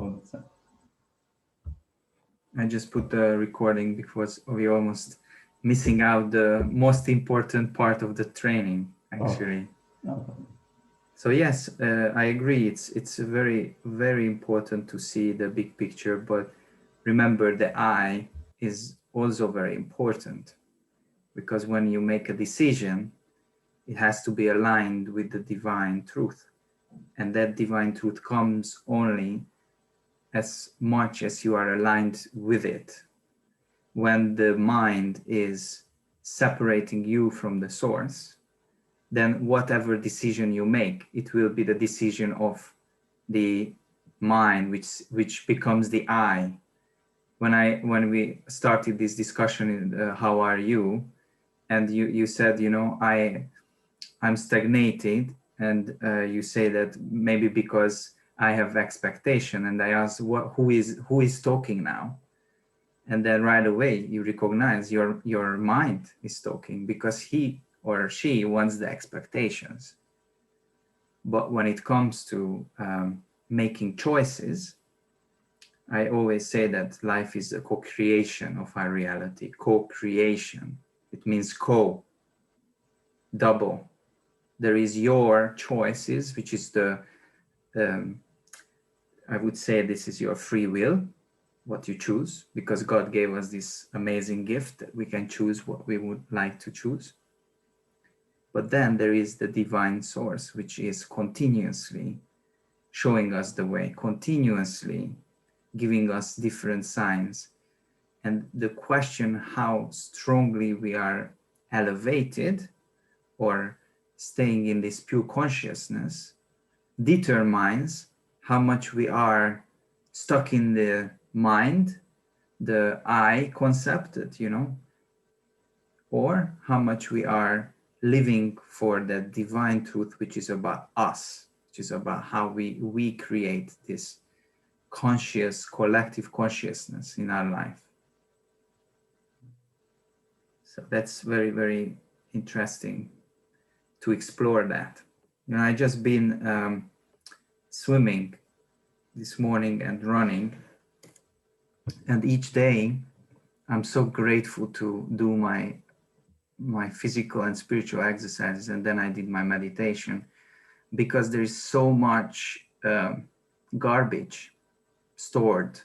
all the time. I just put the recording because we almost missing out the most important part of the training, actually. No problem. So yes, I agree. It's very important to see the big picture, but remember the I is also very important, because when you make a decision, it has to be aligned with the divine truth, and that divine truth comes only as much as you are aligned with it. When the mind is separating you from the source, then whatever decision you make, it will be the decision of the mind, which becomes the I. When we started this discussion, how are you? And you said, I'm stagnated, and you say that maybe because I have expectation, and I asked, who is talking now? And then right away you recognize your mind is talking, because he or she wants the expectations. But when it comes to making choices, I always say that life is a co-creation of our reality. Co-creation. It means double. There is your choices, which is I would say this is your free will, what you choose, because God gave us this amazing gift that we can choose what we would like to choose. But then there is the divine source, which is continuously showing us the way, continuously giving us different signs. And the question how strongly we are elevated or staying in this pure consciousness determines how much we are stuck in the mind, the I concept, or how much we are living for the divine truth, which is about us, which is about how we create this conscious, collective consciousness in our life. So that's very, very interesting to explore that. I just been swimming this morning and running, and each day I'm so grateful to do my physical and spiritual exercises, and then I did my meditation, because there is so much garbage stored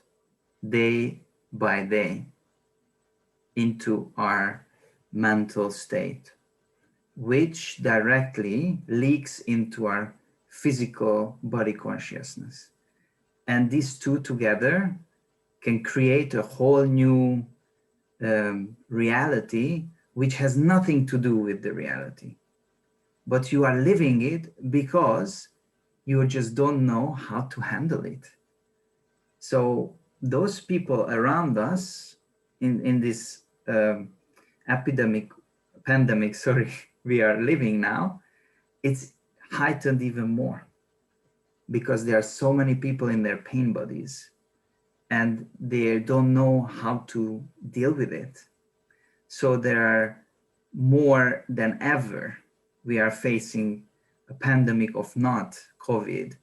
day by day into our mental state, which directly leaks into our physical body consciousness. And these two together can create a whole new reality, which has nothing to do with the reality. But you are living it because you just don't know how to handle it. So those people around us in this pandemic, we are living now, it's heightened even more, because there are so many people in their pain bodies and they don't know how to deal with it. So there are more than ever, we are facing a pandemic of not COVID,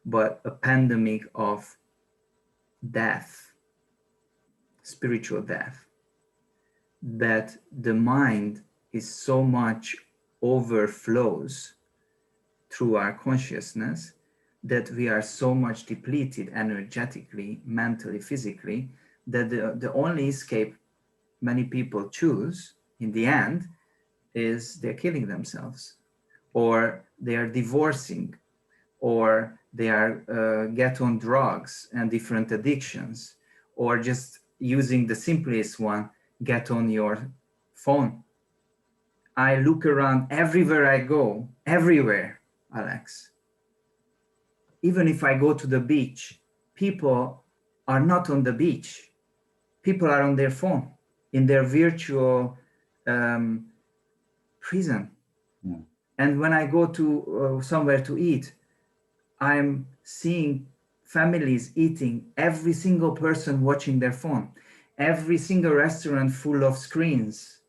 but a pandemic of death, spiritual death, that the mind is so much overflows through our consciousness that we are so much depleted energetically, mentally, physically, that the only escape many people choose in the end is they're killing themselves, or they are divorcing, or they are get on drugs and different addictions, or just using the simplest one, get on your phone. I look around everywhere I go, everywhere, Alex. Even if I go to the beach, people are not on the beach. People are on their phone, in their virtual prison. Yeah. And when I go to somewhere to eat, I'm seeing families eating, every single person watching their phone, every single restaurant full of screens.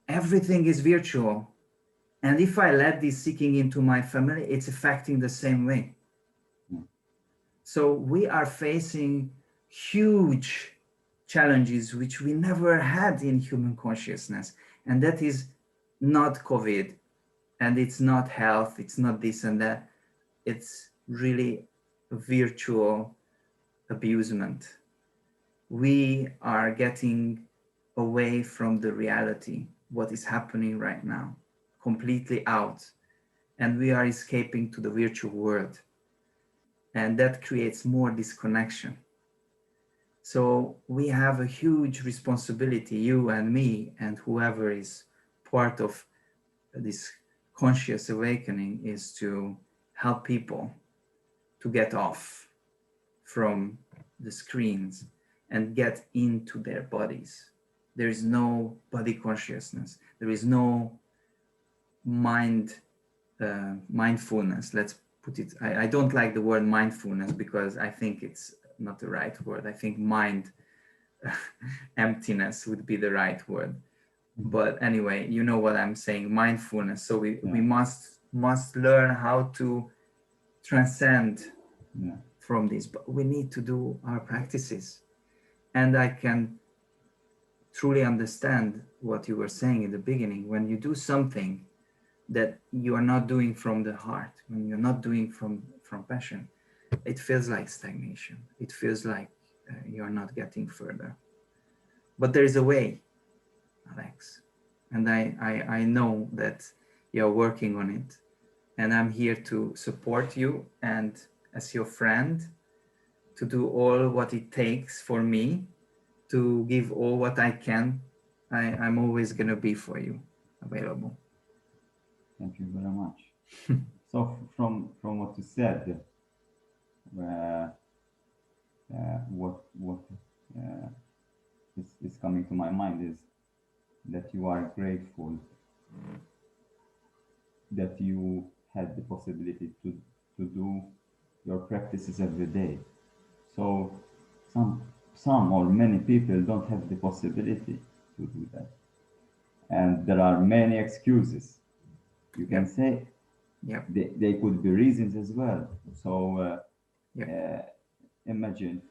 Everything is virtual. And if I let this seeking into my family, it's affecting the same way. So we are facing huge challenges which we never had in human consciousness. And that is not COVID, and it's not health, it's not this and that. It's really virtual abusement. We are getting away from the reality, what is happening right now, completely out. And we are escaping to the virtual world. And that creates more disconnection. So we have a huge responsibility, you and me, and whoever is part of this conscious awakening, is to help people to get off from the screens and get into their bodies. There is no body consciousness. There is no mindfulness. Let's put it. I don't like the word mindfulness because I think it's not the right word. I think mind emptiness would be the right word. But anyway, you know what I'm saying, mindfulness. So we must learn how to transcend from this, but we need to do our practices. And I can truly understand what you were saying in the beginning. When you do something that you are not doing from the heart, when you're not doing from passion, it feels like stagnation. It feels like you're not getting further. But there is a way, Alex. And I know that you're working on it. And I'm here to support you and as your friend, to do all what it takes for me, to give all what I can. I'm always going to be for you available. Thank you very much. So from what you said, what is coming to my mind is that you are grateful that you had the possibility to do your practices every day. So some or many people don't have the possibility to do that, and there are many excuses you can say. They could be reasons as well. So imagine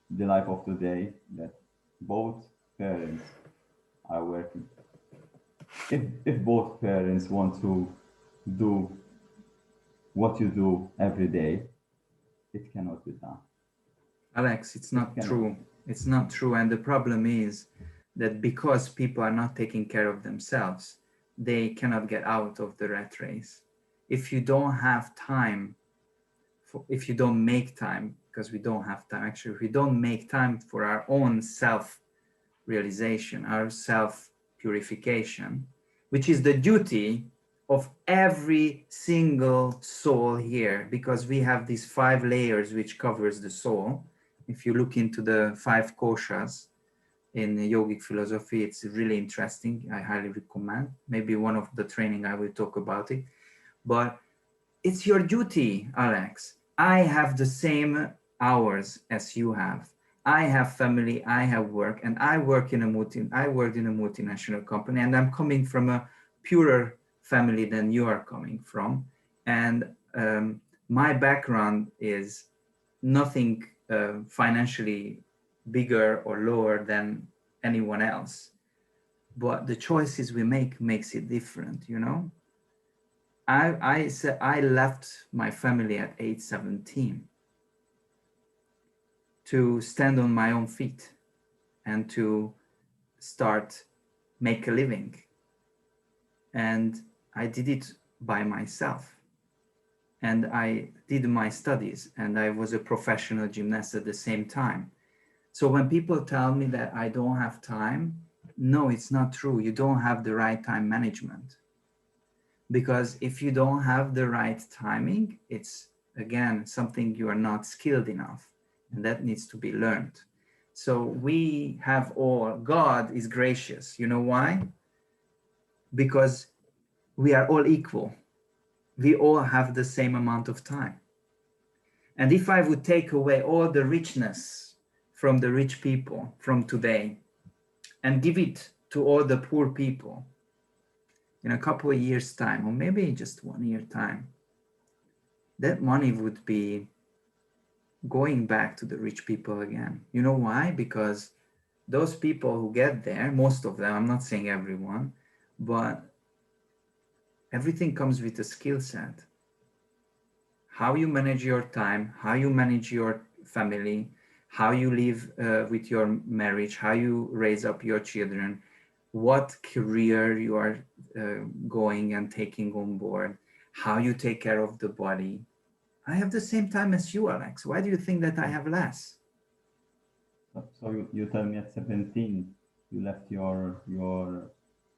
the life of today that both parents are working. If both parents want to do what you do every day, it cannot be done. Alex, it's not true. It's not true. And the problem is that because people are not taking care of themselves, they cannot get out of the rat race. If you don't have time, if you don't make time, because we don't have time, actually, if we don't make time for our own self-realization, our self-purification, which is the duty of every single soul here, because we have these 5 layers which covers the soul. If you look into the 5 koshas in yogic philosophy, it's really interesting. I highly recommend. Maybe one of the training I will talk about it. But it's your duty, Alex. I have the same hours as you have. I have family, I have work, and I worked in a multinational company, and I'm coming from a purer family than you are coming from. And my background is nothing financially bigger or lower than anyone else. But the choices we make makes it different, you know? I said I left my family at age 17 to stand on my own feet and to start make a living. And I did it by myself. And I did my studies, and I was a professional gymnast at the same time. So when people tell me that I don't have time, no, it's not true. You don't have the right time management. Because if you don't have the right timing, it's again something you are not skilled enough, and that needs to be learned. So we have all, God is gracious. You know why? Because we are all equal. We all have the same amount of time. And if I would take away all the richness from the rich people from today and give it to all the poor people in a couple of years' time, or maybe just 1 year time, that money would be going back to the rich people again. You know why? Because those people who get there, most of them, I'm not saying everyone, but everything comes with a skill set. How you manage your time, how you manage your family, how you live with your marriage, how you raise up your children, what career you are going and taking on board, how you take care of the body. I have the same time as you, Alex. Why do you think that I have less? So you tell me at 17 you left your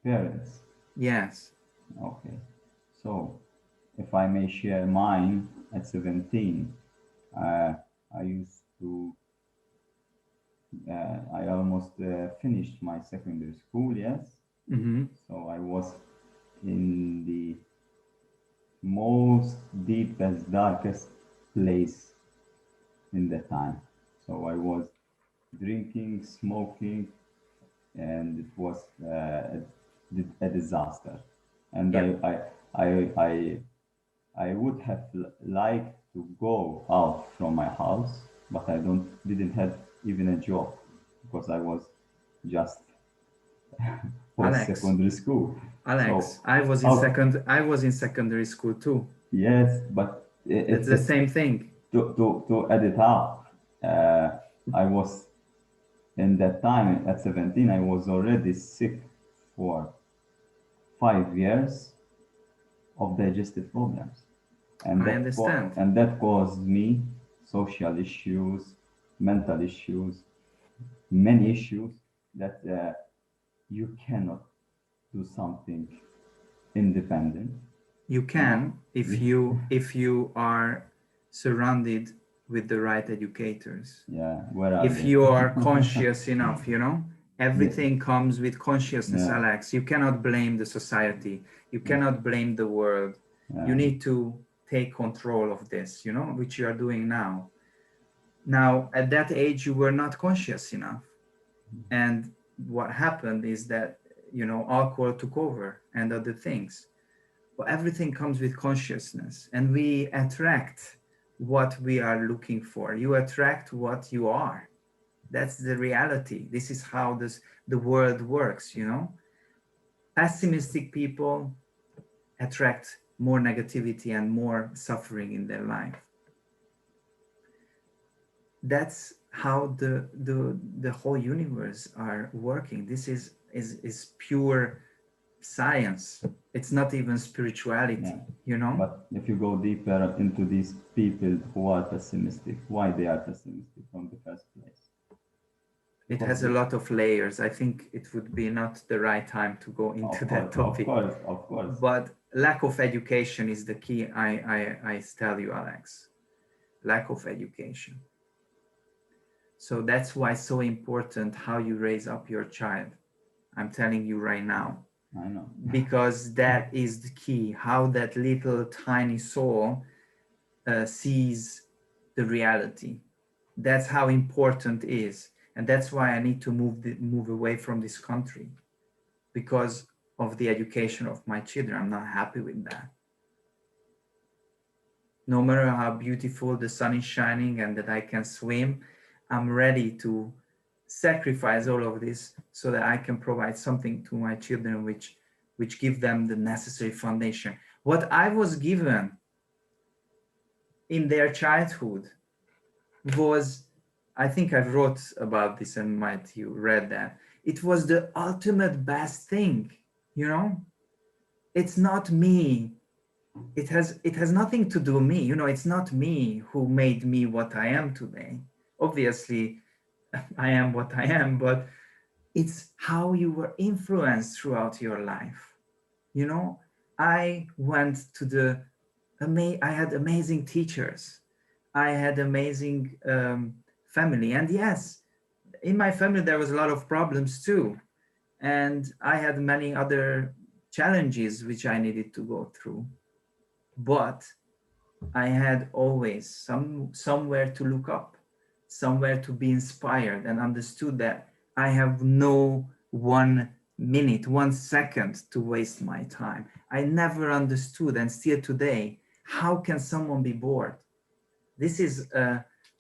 parents. Yes. Okay. So if I may share mine at 17, I used to I almost finished my secondary school, yes. Mm-hmm. So I was in the most deepest, darkest place in that time. So I was drinking, smoking, and it was a disaster. And Yeah. I, I would have liked to go out from my house, but I didn't have even a job because I was just post Alex, secondary school. So how? I was in secondary school too. Yes, but It's the it's same thing. to add it up. Uh, I was in that time at 17. I was already sick for 5 years of digestive problems, and I understand. that caused me social issues, mental issues, many issues that you cannot do something independent. You You know, can if you are surrounded with the right educators. yeah. Where are If they? you are conscious enough, you know, Yeah, everything comes with consciousness, yeah, Alex. You cannot blame the society. You cannot blame the world. You yeah. need to take control of this, you know, which you are doing now. Now, at that age, you were not conscious enough. And what happened is that, you know, alcohol took over and other things. But everything comes with consciousness, and we attract what we are looking for. You attract what you are. That's the reality. This is how the world works, you know. Pessimistic people attract more negativity and more suffering in their life. That's how the whole universe are working. This is pure science. It's not even Yeah. spirituality, you know. But if you go deeper into these people who are pessimistic, why they are pessimistic from the first place? It Because has a they, lot of layers. I think it would be not the right time to go into that of topic. course, of course. But lack of education is the key. I tell you, Alex. Lack of education. So that's why it's so important how you raise up your child. I'm telling you right now, I know. because that is the key. How that little tiny soul sees the reality. That's how important it is, and that's why I need to move away from this country, because of the education of my children. I'm not happy with that. No matter how beautiful the sun is shining and that I can swim, I'm ready to sacrifice all of this so that I can provide something to my children which give them the necessary foundation. What I was given in their childhood was, I think I wrote about this and might you read that. It was the ultimate best thing, you know? It's not me. It has nothing to do with me. You know, it's not me who made me what I am today. Obviously, I am what I am, but it's how you were influenced throughout your life. You know, I went to I had amazing teachers. I had amazing family. And yes, in my family, there was a lot of problems too. And I had many other challenges which I needed to go through. But I had always somewhere to look up, somewhere to be inspired, and understood that I have no 1 minute, 1 second to waste my time. I never understood, and still today, how can someone be bored? This is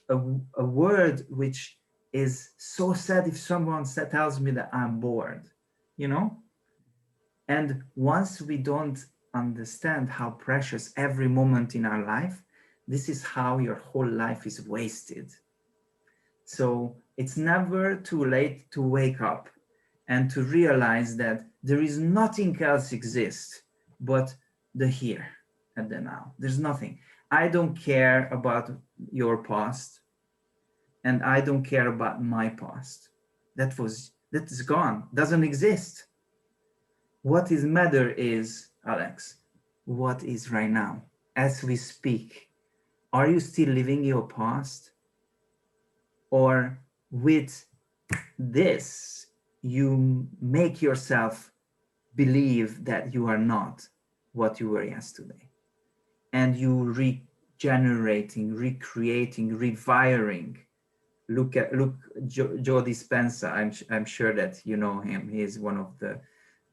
a, a word which is so sad if someone tells me that I'm bored, you know? And once we don't understand how precious every moment in our life, this is how your whole life is wasted. So it's never too late to wake up and to realize that there is nothing else exists but the here and the now. There's nothing. I don't care about your past, and I don't care about my past. That is gone, doesn't exist. What is matter is, Alex, what is right now as we speak. Are you still living your past, or with this you make yourself believe that you are not what you were yesterday, and you regenerating, recreating, rewiring. Look Joe Dispenza. I'm sure that you know him. He is one of the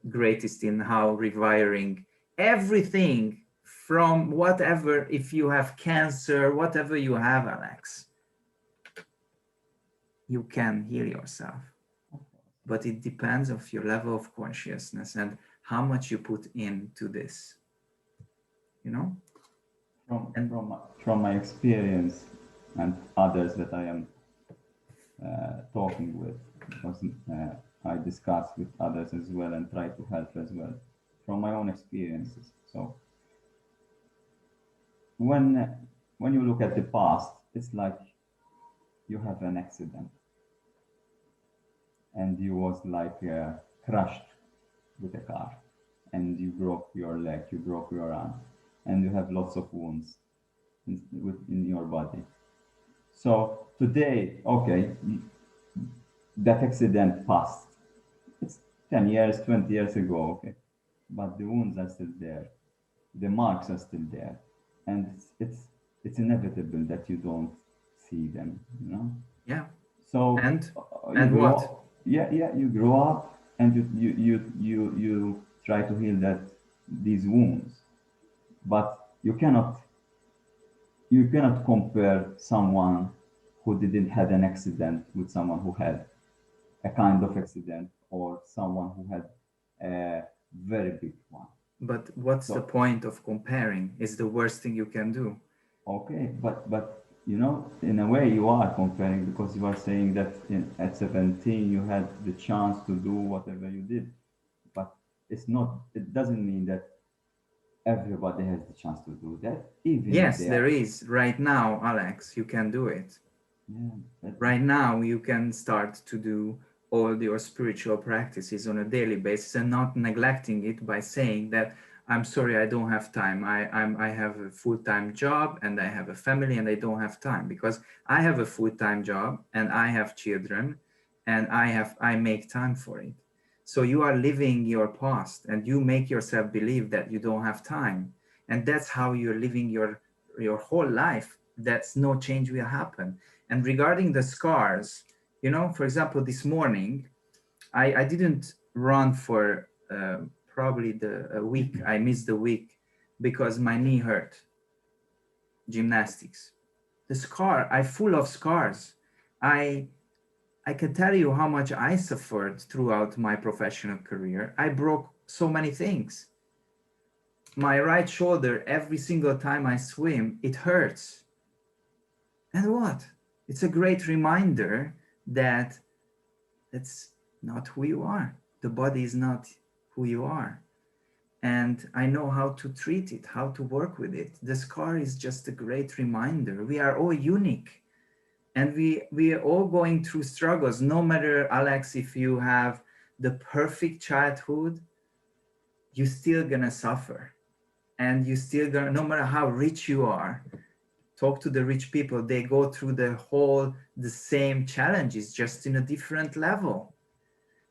greatest in how rewiring everything from whatever. If you have cancer, whatever you have, Alex, you can heal yourself, but it depends of your level of consciousness and how much you put into this, you know. And From my experience and others that I am talking with, because I discuss with others as well and try to help as well from my own experiences. So when you look at the past, it's like you have an accident and you was like crushed with a car, and you broke your leg, you broke your arm, and you have lots of wounds in your body. So today, okay, that accident passed. It's 10 years, 20 years ago, okay, but the wounds are still there, the marks are still there, and it's inevitable that you don't see them, you know. yeah, So and you and grow what? up, yeah, you grow up, and you try to heal these wounds, but you cannot compare someone who didn't had an accident with someone who had a kind of accident, or someone who had a very big one. But what's the So point of comparing? It's the worst thing you can do. okay, but in a way you are comparing, because you are saying that at 17 you had the chance to do whatever you did, but it doesn't mean that everybody has the chance to do that, even if Yes, they there are. is. Right now, Alex, you can do it. Yeah, Right now, you can start to do all your spiritual practices on a daily basis and not neglecting it by saying that I'm sorry, I don't have time. I have a full-time job and I have a family and I don't have time, because I have a full-time job and I have children and I make time for it. So you are living your past and you make yourself believe that you don't have time. And that's how you're living your whole life. That's no change will happen. And regarding the scars, for example, this morning, I didn't run for probably a week. I missed the week because my knee hurt, gymnastics. The scar, I full of scars. I I can tell you how much I suffered throughout my professional career. I broke so many things. My right shoulder, every single time I swim, it hurts. And what? It's a great reminder that that's not who you are. The body is not who you are. And I know how to treat it, how to work with it. The scar is just a great reminder. We are all unique, and we are all going through struggles. No matter, Alex, if you have the perfect childhood, you're still gonna suffer. And you still gonna, no matter how rich you are, talk to the rich people, they go through the same challenges, just in a different level.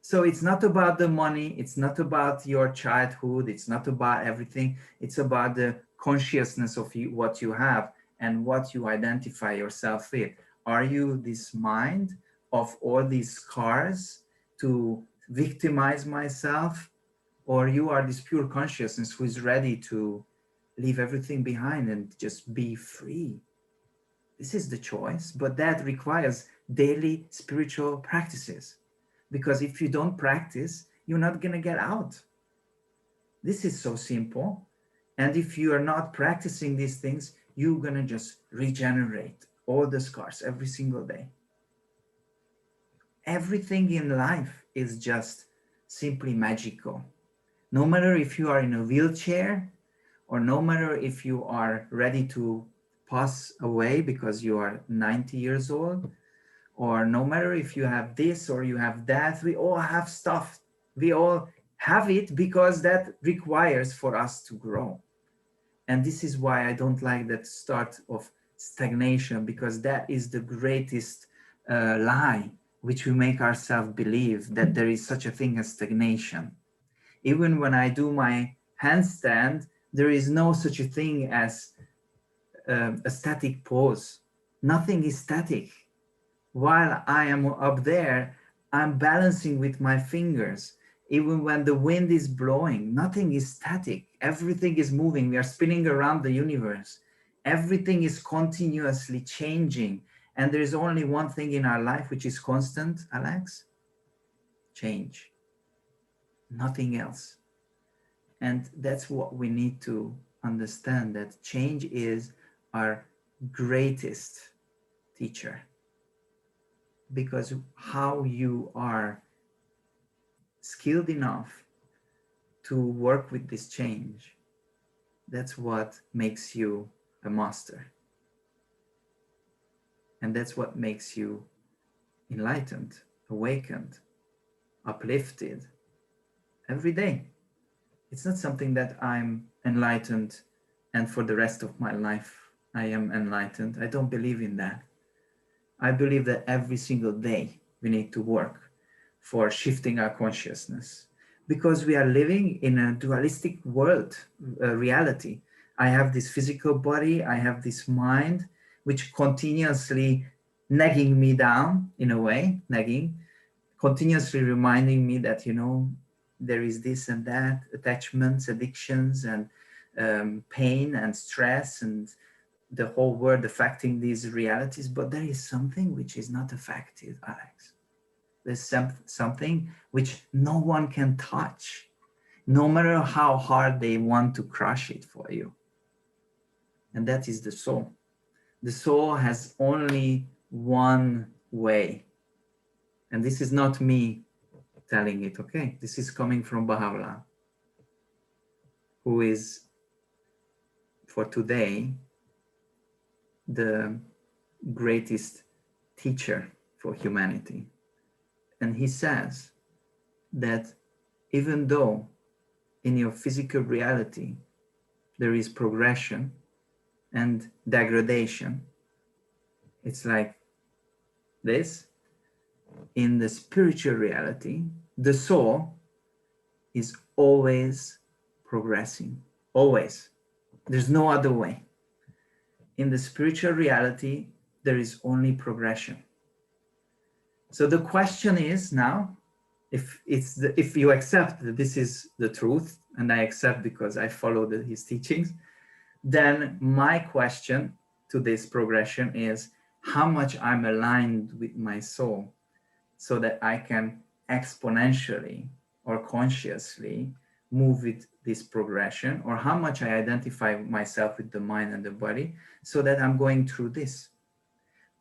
So it's not about the money, it's not about your childhood, it's not about everything. It's about the consciousness of you, what you have and what you identify yourself with. Are you this mind of all these scars to victimize myself, or you are this pure consciousness who is ready to leave everything behind and just be free? This is the choice, but that requires daily spiritual practices. Because if you don't practice, you're not going to get out. This is so simple. And if you are not practicing these things, you're going to just regenerate all the scars every single day. Everything in life is just simply magical. No matter if you are in a wheelchair, or no matter if you are ready to pass away because you are 90 years old, or no matter if you have this or you have that, we all have stuff. We all have it because that requires for us to grow. And this is why I don't like that start of stagnation, because that is the greatest lie which we make ourselves believe, that there is such a thing as stagnation. Even when I do my handstand, there is no such a thing as a static pose. Nothing is static. While I am up there, I'm balancing with my fingers. Even when the wind is blowing, nothing is static. Everything is moving. We are spinning around the universe. Everything is continuously changing. And there is only one thing in our life which is constant, Alex: change. Nothing else. And that's what we need to understand, that change is our greatest teacher. Because how you are skilled enough to work with this change, that's what makes you a master. And that's what makes you enlightened, awakened, uplifted every day. It's not something that I'm enlightened and for the rest of my life I am enlightened. I don't believe in that. I believe that every single day we need to work for shifting our consciousness, because we are living in a dualistic world, reality. I have this physical body, I have this mind, which continuously nagging me down, in a way, nagging, continuously reminding me that, you know, there is this and that, attachments, addictions, and pain and stress, and the whole world affecting these realities. But there is something which is not affected, Alex. There's something which no one can touch, no matter how hard they want to crush it for you. And that is the soul. The soul has only one way. And this is not me telling it, okay? This is coming from Baha'u'llah, who is, for today, the greatest teacher for humanity. And he says that even though in your physical reality there is progression and degradation, it's like this, in the spiritual reality, the soul is always progressing, always. There's no other way. In the spiritual reality, there is only progression. So the question is now, if you accept that this is the truth, and I accept because I follow his teachings, then my question to this progression is how much I'm aligned with my soul, so that I can exponentially or consciously move with this progression, or how much I identify myself with the mind and the body, so that I'm going through this.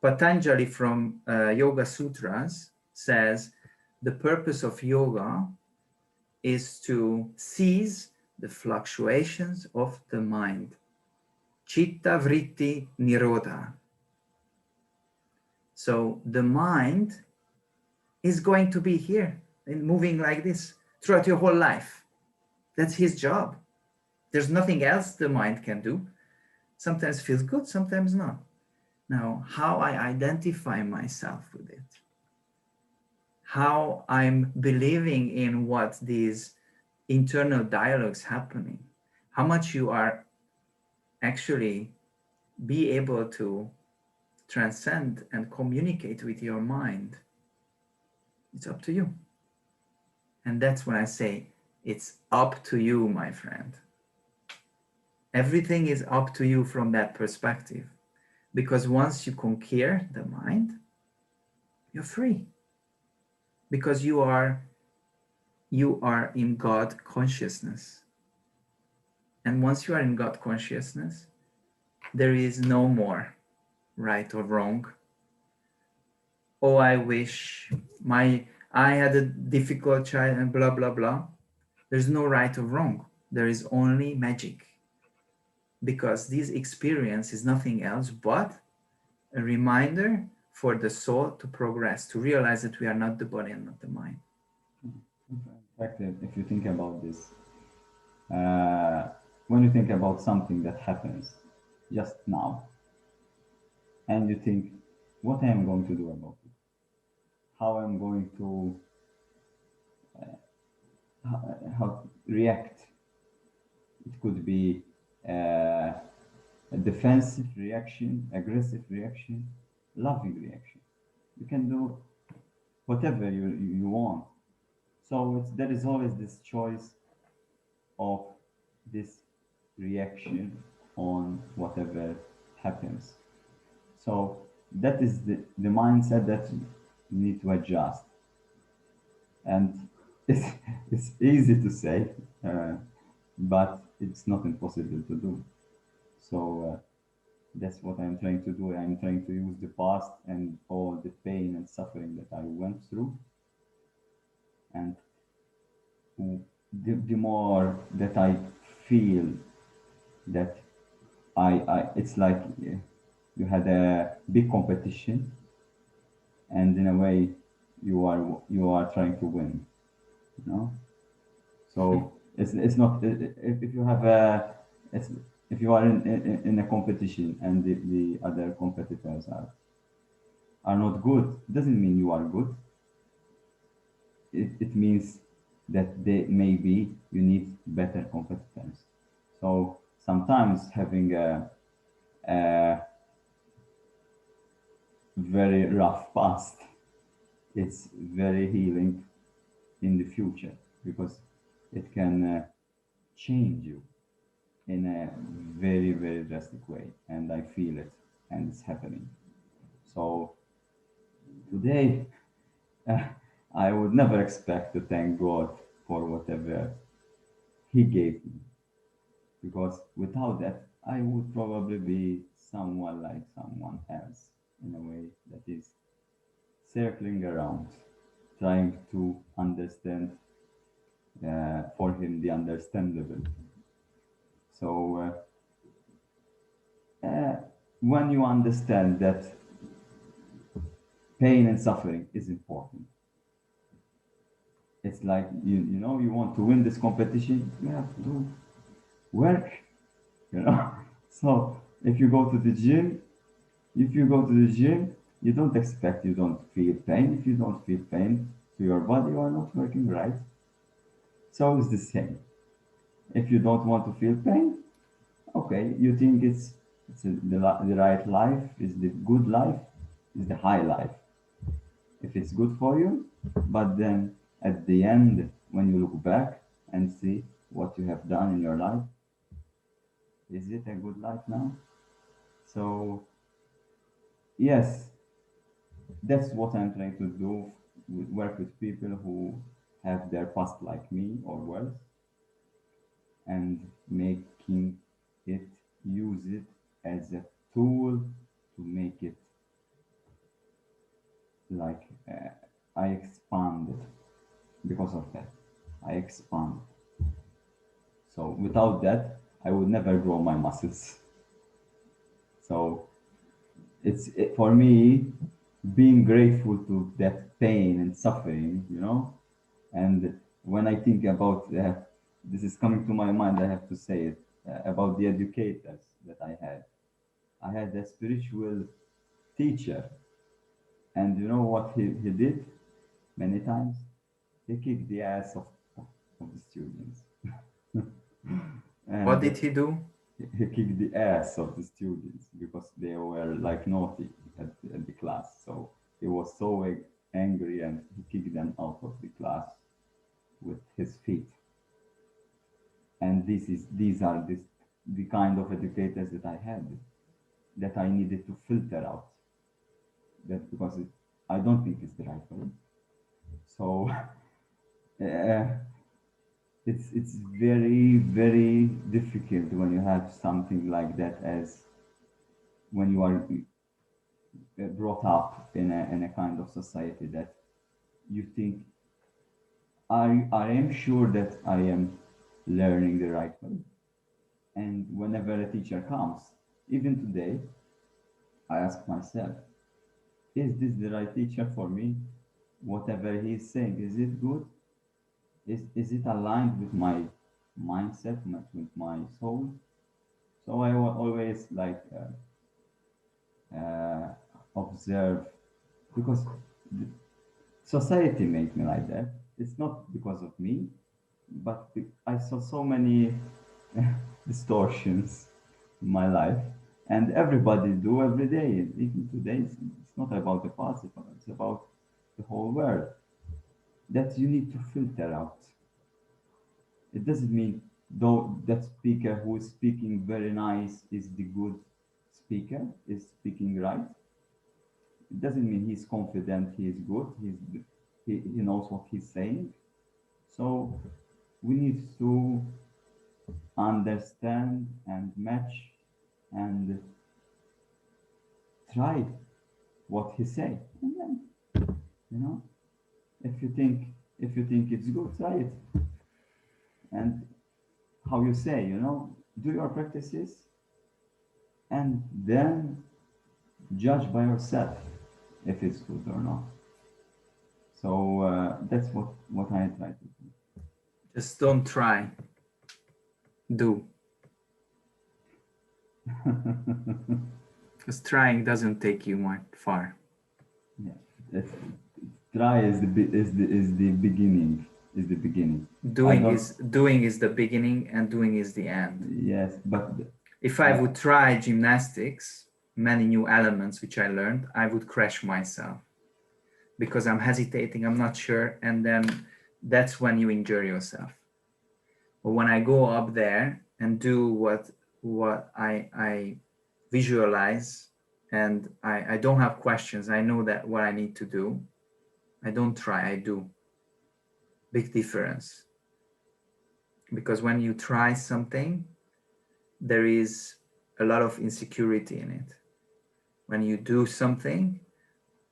Patanjali from Yoga Sutras says the purpose of yoga is to seize the fluctuations of the mind. Chitta vritti nirodha. So the mind is going to be here and moving like this throughout your whole life. That's his job. There's nothing else the mind can do. Sometimes feels good, sometimes not. Now, how I identify myself with it, how I'm believing in what these internal dialogues happening, how much you are actually be able to transcend and communicate with your mind, it's up to you. And that's when I say it's up to you, my friend. Everything is up to you from that perspective. Because once you conquer the mind, you're free. Because you are in God consciousness. And once you are in God consciousness, there is no more right or wrong. Oh, I wish I had a difficult child and blah blah blah. There's no right or wrong. There is only magic. Because this experience is nothing else but a reminder for the soul to progress, to realize that we are not the body and not the mind. In fact, if you think about this, when you think about something that happens just now, and you think, what I am going to do about it? How I'm going to how react? It could be a defensive reaction, aggressive reaction, loving reaction. You can do whatever you want. So there is always this choice of this reaction on whatever happens. So that is the mindset that you need to adjust. And it's easy to say, but it's not impossible to do. So that's what I'm trying to do. I'm trying to use the past and all the pain and suffering that I went through. And the more that I feel that it's like you had a big competition, and in a way you are trying to win, you know. So it's not if you have a it's, if you are in a competition and the other competitors are not good, it doesn't mean you are good. It means that they maybe you need better competitors. So sometimes having a very rough past, it's very healing in the future because it can change you in a very, very drastic way. And I feel it and it's happening. So today, uh, I would never expect to thank God for whatever He gave me because without that, I would probably be someone like someone else in a way that is circling around, trying to understand for him the understandable. So when you understand that pain and suffering is important, it's like you want to win this competition, you have to work, you know. So if you go to the gym, if you go to the gym, you don't expect you don't feel pain. If you don't feel pain to your body, you are not working right. So it's the same. If you don't want to feel pain, okay, you think the right life, is the good life, is the high life. If it's good for you, but then at the end, when you look back and see what you have done in your life, is it a good life now? So, yes, that's what I'm trying to do, work with people who have their past like me or worse, and making it, use it as a tool to make it like I expand it because of that. I expand. So without that, I would never grow my muscles. So for me being grateful to that pain and suffering, And when I think about this is coming to my mind, I have to say it about the educators that I had. I had a spiritual teacher, and you know what he did many times? He kicked the ass of the students. What And did he do? he kicked the ass of the students because they were like naughty at the class. So he was so angry and he kicked them out of the class with his feet. And these are the kind of educators that I had. that I needed to filter out that because I don't think it's the right way. So uh, it's very difficult when you have something like that as when you are brought up in a kind of society that you think I am sure that I am learning the right way. And whenever a teacher comes, even today, I ask myself, is this the right teacher for me? Whatever he's saying, is it good? Is it aligned with my mindset, with my soul? So I always like observe because the society made me like that. It's not because of me, but I saw so many distortions in my life, and everybody do every day. Even today, it's not about the past; it's about the whole world. That you need to filter out. It doesn't mean though that speaker who is speaking very nice is the good speaker, is speaking right. It doesn't mean he's confident, he is good, he knows what he's saying. So we need to understand and match and try what he say. And then, you know, if you think if you think it's good, try it. And how you say, do your practices and then judge by yourself if it's good or not. So that's what I try to do. Just don't try, do. Because trying doesn't take you much far. Yeah, that's, try is the beginning. Is the beginning. Doing is the beginning, and doing is the end. Yes, but if I would try gymnastics, many new elements which I learned, I would crash myself because I'm hesitating, I'm not sure, and then that's when you injure yourself. But when I go up there and do what I visualize, and I don't have questions, I know that what I need to do, I don't try, I do. Big difference. Because when you try something, there is a lot of insecurity in it. When you do something,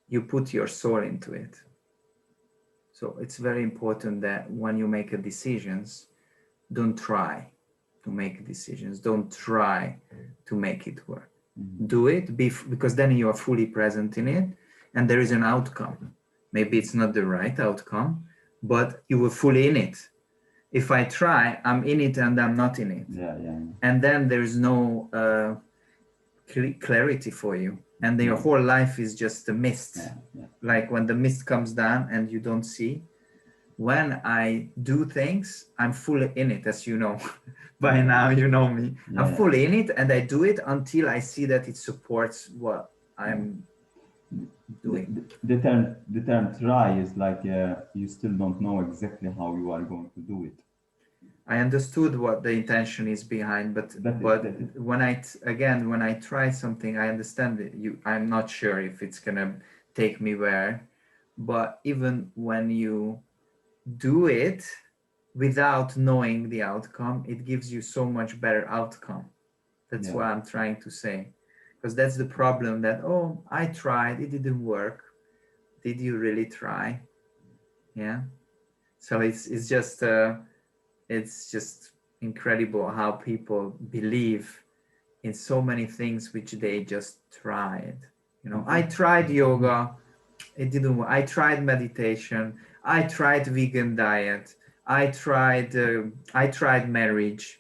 you put your soul into it. So it's very important that when you make decisions, don't try to make decisions. Don't try to make it work. Do it because then you are fully present in it and there is an outcome. Maybe it's not the right outcome, but you were fully in it. If I try, I'm in it and I'm not in it. Yeah. And then there's no clarity for you. And your whole life is just a mist. Like when the mist comes down and you don't see. When I do things, I'm fully in it, as you know. By now, you know me. I'm fully in it and I do it until I see that it supports what I'm doing. The term try is like you still don't know exactly how you are going to do it. I understood what the intention is behind, but when I try something, I understand it. I'm not sure if it's gonna take me where, but even when you do it without knowing the outcome, it gives you so much better outcome. That's what I'm trying to say, because that's the problem that, oh, I tried, it didn't work. Did you really try? Yeah. So it's just incredible how people believe in so many things which they just tried. I tried yoga, it didn't work. I tried meditation, I tried vegan diet, I tried marriage,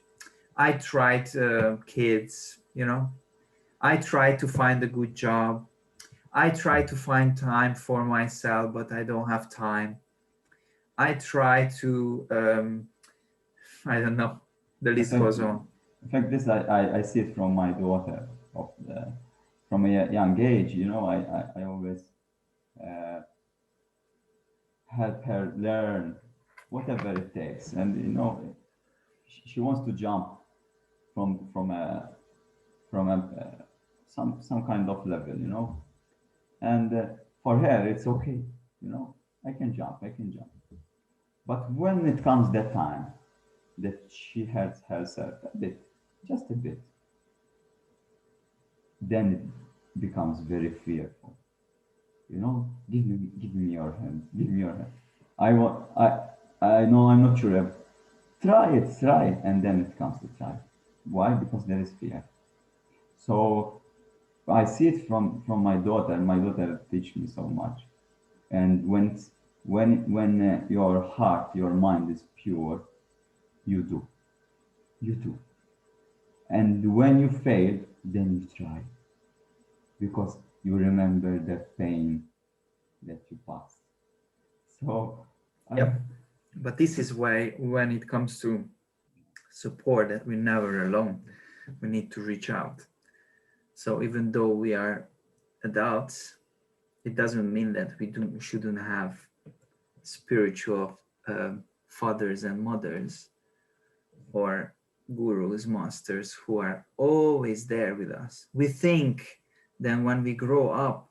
I tried kids, I tried to find a good job, I tried to find time for myself, but I don't have time. I try to I don't know, the list goes on. In fact, this I see it from my daughter from a young age. I always help her learn whatever it takes, and she wants to jump from a some kind of level, you know. And for her, it's okay, you know. I can jump, I can jump. But when it comes that time that she hurts herself a bit, just a bit, then it becomes very fearful. You know, give me your hand, give me your hand. I want, I know I'm not sure. Try it, and then it comes to try. Why? Because there is fear. So I see it from my daughter. My daughter teach me so much. And when your heart, your mind is pure, you do, you do. And when you fail, then you try because you remember the pain that you passed. So I, Yep. But this is why when it comes to support, that we're never alone. We need to reach out. So even though we are adults, it doesn't mean that shouldn't have spiritual fathers and mothers or gurus, masters who are always there with us. We think that when we grow up,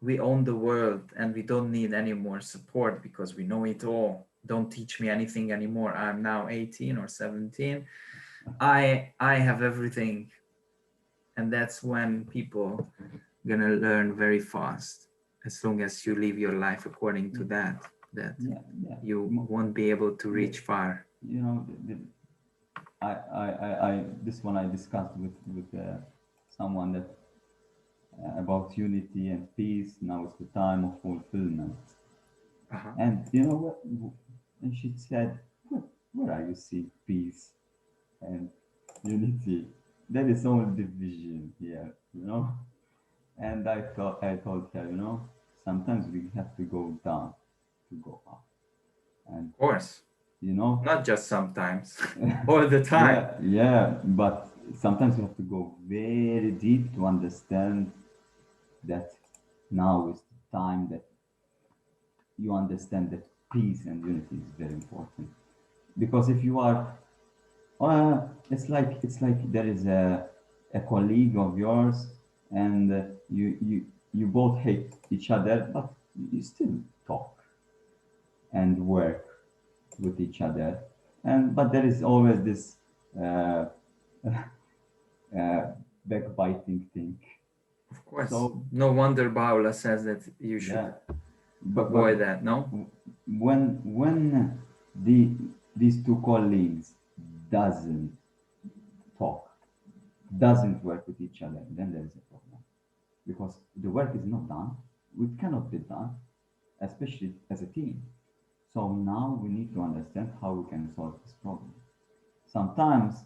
we own the world and we don't need any more support because we know it all. Don't teach me anything anymore. I'm now 18 or 17. I have everything. And that's when people gonna learn very fast. As long as you live your life according to that yeah, yeah. you won't be able to The- reach far. you know, this one I discussed with someone that about unity and peace. Now it's the time of fulfillment. Uh-huh. And you know what? And she said, where are you see peace and unity? There is only division here, you know? And I told her, you know, sometimes we have to go down to go up. And, Of course, you know, not just sometimes, all the time. yeah, but sometimes you have to go very deep to understand that now is the time that you understand that peace and unity is very important. Because if you are, it's like there is a colleague of yours, and you both hate each other, but you still talk and work with each other, and but there is always this uh, uh, backbiting thing. Of course, So no wonder Paula says that you yeah, should but avoid that, no? when these two colleagues doesn't talk, doesn't work with each other, then there is a problem because the work is not done. It cannot be done, especially as a team. So now we need to understand how we can solve this problem. Sometimes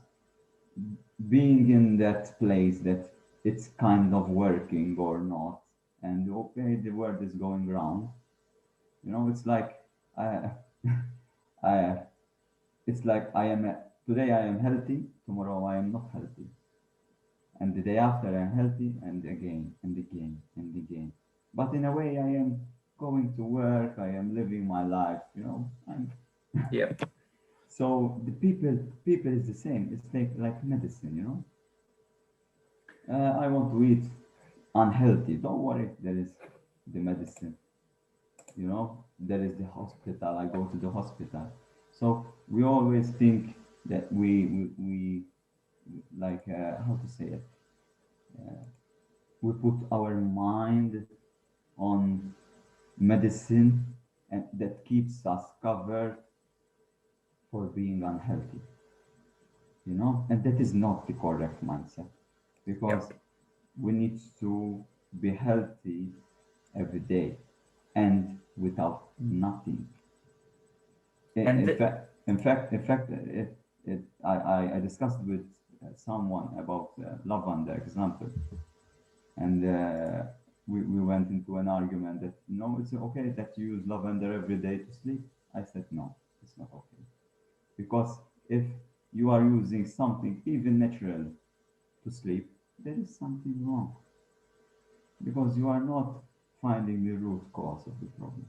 being in that place that it's kind of working or not, and okay, the world is going round. You know, it's like I, I, it's like today I am healthy, tomorrow I am not healthy, and the day after I am healthy, and again and again and again. But in a way, I am going to work. I am living my life. You know, Yep. so the people is the same. It's like medicine. You know, I want to eat unhealthy. Don't worry, there is the medicine. You know, there is the hospital. I go to the hospital. So we always think that we like how to say it. We put our mind on medicine, and that keeps us covered for being unhealthy. You know, and that is not the correct mindset because Yep. we need to be healthy every day and without nothing. And I discussed with someone about lavender example, and we went into an argument that no, it's okay that you use lavender every day to sleep. I said no, it's not okay because if you are using something even natural to sleep, there is something wrong because you are not finding the root cause of the problem.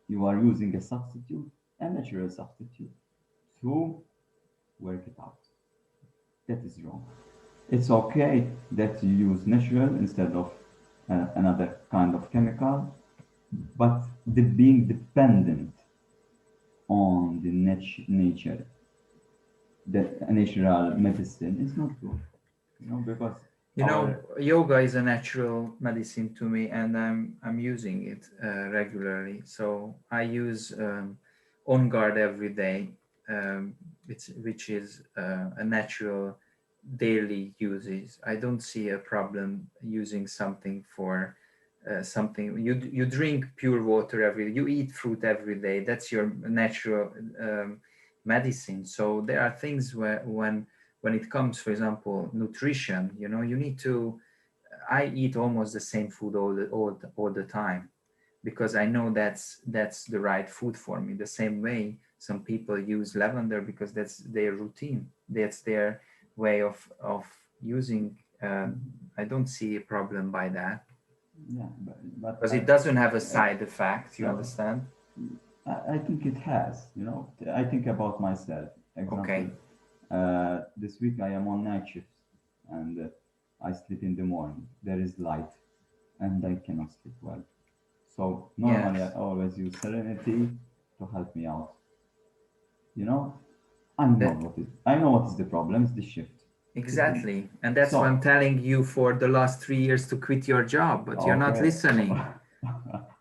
You are using a substitute, a natural substitute, to work it out. That is wrong. It's okay that you use natural instead of another kind of chemical, but the being dependent on the nature, the natural medicine is not good, because You know, our yoga is a natural medicine to me, and I'm using it regularly. So I use On Guard every day, which is a natural daily uses. I don't see a problem using something for something. You drink pure water every day. You eat fruit every day. That's your natural medicine. So there are things where when it comes, for example, nutrition, you need to. I eat almost the same food all the time because I know that's the right food for me. The same way some people use lavender because that's their routine. That's their way of using. I don't see a problem by that yeah, but because it doesn't have a side effect. You so understand? I think it has, I think about myself. Example, Okay. this week I am on night shifts, and I sleep in the morning. There is light, and I cannot sleep well. So normally I Yes. always use Serenity to help me out. You know, I know what is the problem. It's the shift. It's the, Exactly. And that's why I'm so telling you for the last 3 years to quit your job, but you're not okay, listening.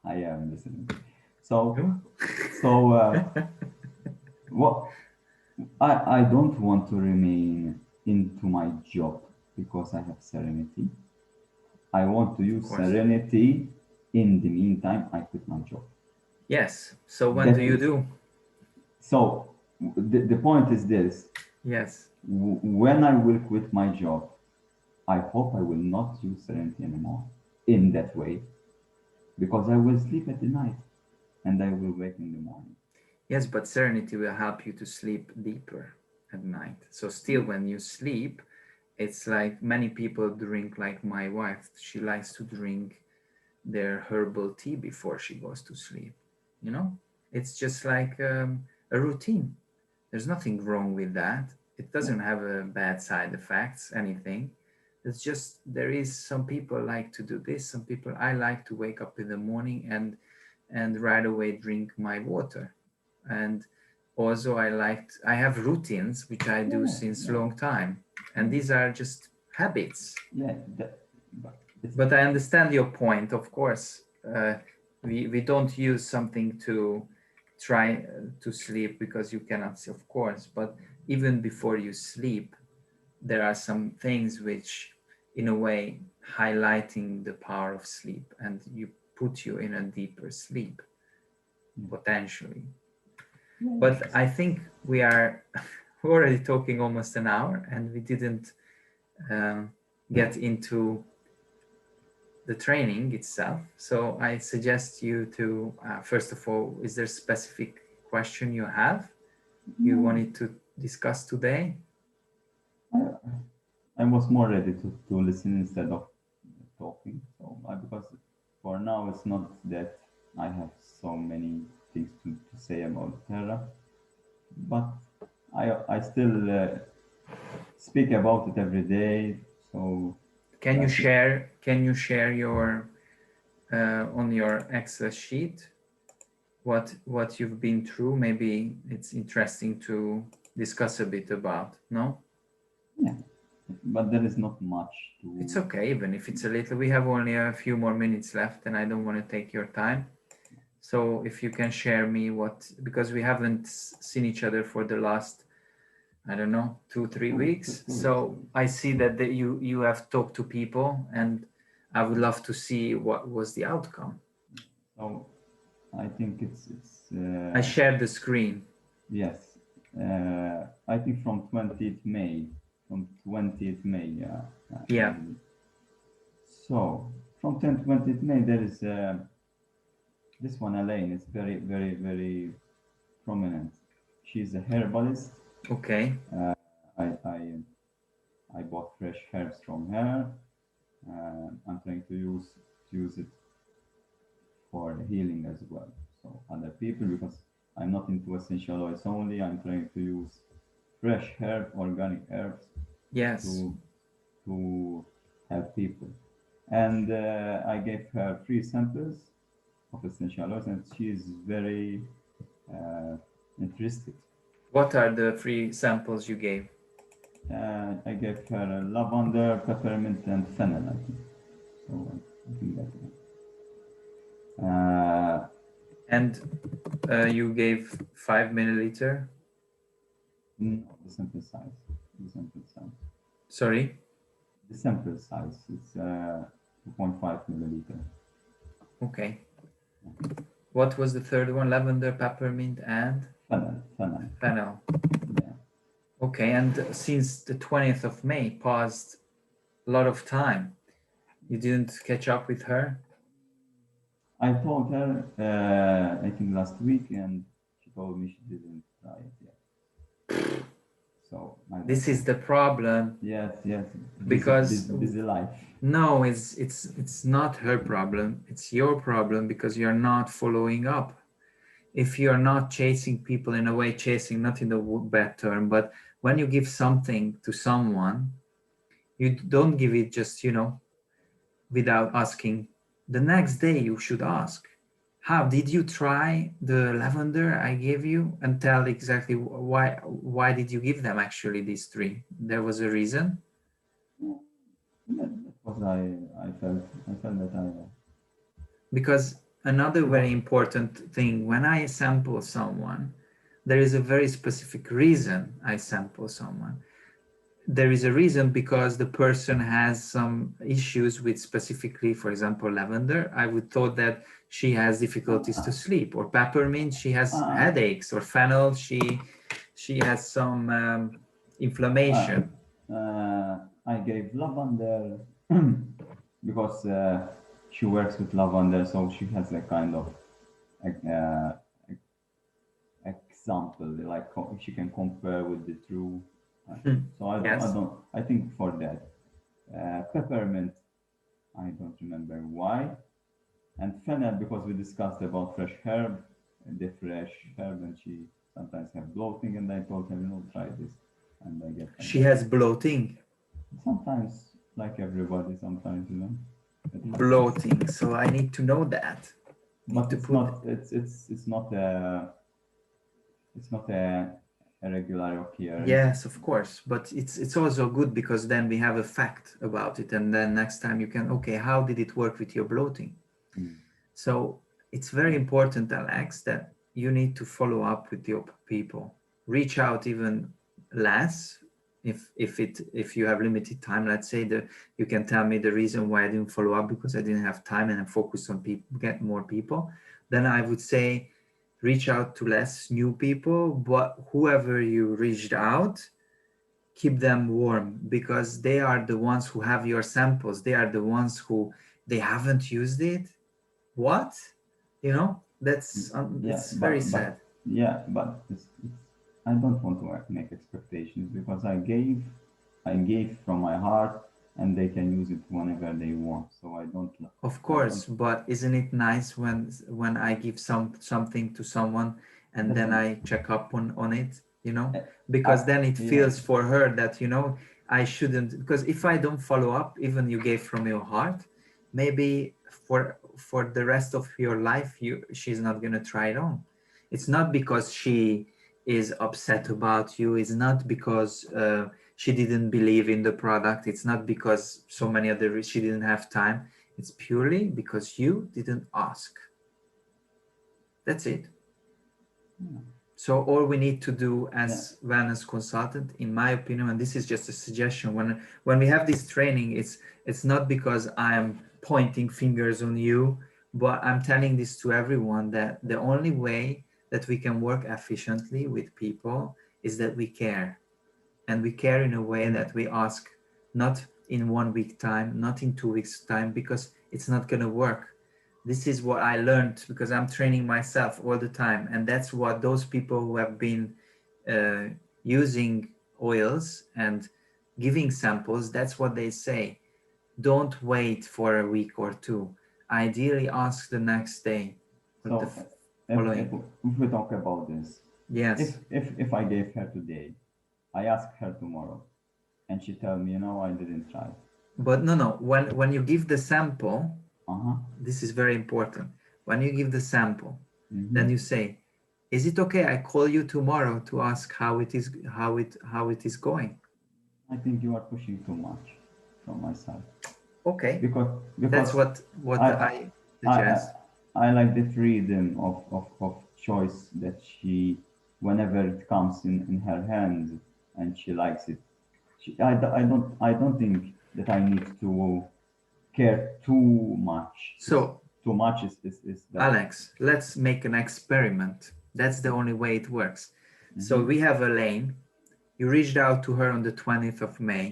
I am listening. So No? so what I don't want to remain into my job because I have Serenity. I want to Of use course. Serenity. In the meantime, I quit my job. Yes. So when do That you is do? so. The point is this: Yes. when I will quit my job, I hope I will not use Serenity anymore in that way, because I will sleep at the night and I will wake in the morning. Yes, but Serenity will help you to sleep deeper at night. So still when you sleep, it's like many people drink, like my wife, she likes to drink their herbal tea before she goes to sleep. You know, it's just like a routine. There's nothing wrong with that. It Yeah, doesn't have a bad side effects, anything. It's just there is some people like to do this. Some people I like to wake up in the morning and right away drink my water. And also I have routines which I do yeah, since yeah, long time, and yeah. these are just habits. Yeah, but it's But I understand your point, of course. We don't use something to try to sleep because you cannot see, of course. But even before you sleep, there are some things which, in a way, highlighting the power of sleep, and you put you in a deeper sleep yeah, potentially. yeah, But I think we are we're already talking almost an hour, and we didn't um, get into the training itself. So I suggest you to, first of all, is there a specific question you have you yeah. wanted to discuss today? I was more ready to listen instead of talking. So because for now it's not that I have so many things to say about Terra, but I still speak about it every day. So Can you I think share? Can you share your on your Excel sheet what you've been through? Maybe it's interesting to discuss a bit about. No, yeah, but there is not much it's to. okay, even if it's a little. We have only a few more minutes left, and I don't want to take your time. So if you can share me what, because we haven't seen each other for the last, I don't know, 2 3 Two, two, weeks. 2 weeks. So I see that you have talked to people, and I would love to see what was the outcome. So I think it's I shared the screen. yes. I think from 20th May, yeah. Yeah. And so from 20th May, there is this one, Elaine, is very, very, very prominent. She's a herbalist. Okay. Uh, I, I, I bought fresh herbs from her. I'm trying to use it for healing as well. So other people, because I'm not into essential oils only, I'm trying to use fresh herb, organic herbs Yes. to to help people. And I gave her 3 samples of essential oils, and she is very interested. What are the 3 samples you gave? I gave her lavender, peppermint, and fennel, I think. So I think that. And you gave 5 milliliter? No, the sample size. The sample size. Sorry? The sample size. It's 2.5 milliliter. Okay. What was the third one? Lavender, peppermint, and? Fennel. Fennel. Fennel. Yeah. Okay, and since the 20th of May passed a lot of time, you didn't catch up with her? I told her, I think last week, and she told me she didn't try it yet. So this is the problem. Yes, yes. Because busy life. no, it's not her problem. It's your problem because you're not following up. If you're not chasing people, in a way, chasing, not in the bad term, but when you give something to someone, you don't give it just, without asking. The next day you should ask, how did you try the lavender I gave you, and tell exactly why did you give them actually these 3? There was a reason. That was I felt that I. Because another very important thing, when I sample someone, there is a very specific reason I sample someone. There is a reason because the person has some issues with, specifically, for example, lavender. I would thought that she has difficulties to sleep, or peppermint, she has headaches, or fennel, she has some inflammation. I gave lavender because she works with lavender, so she has a kind of uh, example, like she can compare with the true. So Yes. I think for that. Peppermint, I don't remember why. And fennel, because we discussed about fresh herb, the fresh herb, and she sometimes have bloating, and I told her, try this, and I get. She has bloating. Sometimes, like everybody, sometimes, Bloating. So I need to know that. But it's not. It's not a regular occurrence. Yes, of course, but it's also good because then we have a fact about it, and then next time you can, okay, how did it work with your bloating? So it's very important, Alex, that you need to follow up with your people. Reach out even less if you have limited time. Let's say that you can tell me the reason why I didn't follow up, because I didn't have time and I focused on people, get more people. Then I would say reach out to less new people, but whoever you reached out, keep them warm, because they are the ones who have your samples. They are the ones who, they haven't used it. What? That's it's very sad. But I don't want to make expectations, because I gave from my heart, and they can use it whenever they want. So I don't. Of course, but isn't it nice when I give something to someone and then I check up on it, because then it feels for her that, I shouldn't, because if I don't follow up, even you gave from your heart, maybe for the rest of your life, she's not gonna try it on. It's not because she is upset about you. It's not because she didn't believe in the product. It's not because so many other, she didn't have time. It's purely because you didn't ask. That's it. So all we need to do as wellness consultant, in my opinion, and this is just a suggestion, when we have this training, it's not because I'm pointing fingers on you, but I'm telling this to everyone, that the only way that we can work efficiently with people is that we care. And we care in a way that we ask, not in 1 week time, not in 2 weeks time, because it's not going to work. This is what I learned because I'm training myself all the time. And that's what those people who have been using oils and giving samples, that's what they say. Don't wait for a week or 2. Ideally, ask the next day. So if we talk about this, yes. If I gave her today, I ask her tomorrow, and she tell me, I didn't try. But no, when you give the sample, Uh-huh. this is very important. When you give the sample, Mm-hmm. then you say, is it okay I call you tomorrow to ask how it is going? I think you are pushing too much from my side. Okay, because that's because what I I I I, suggest. I like the freedom of choice that she, whenever it comes in her hands and she likes it, I don't think that I need to care too much. So Too much is that. Alex, let's make an experiment. That's the only way it works. So Mm-hmm. we have Elaine. You reached out to her on the 20th of May,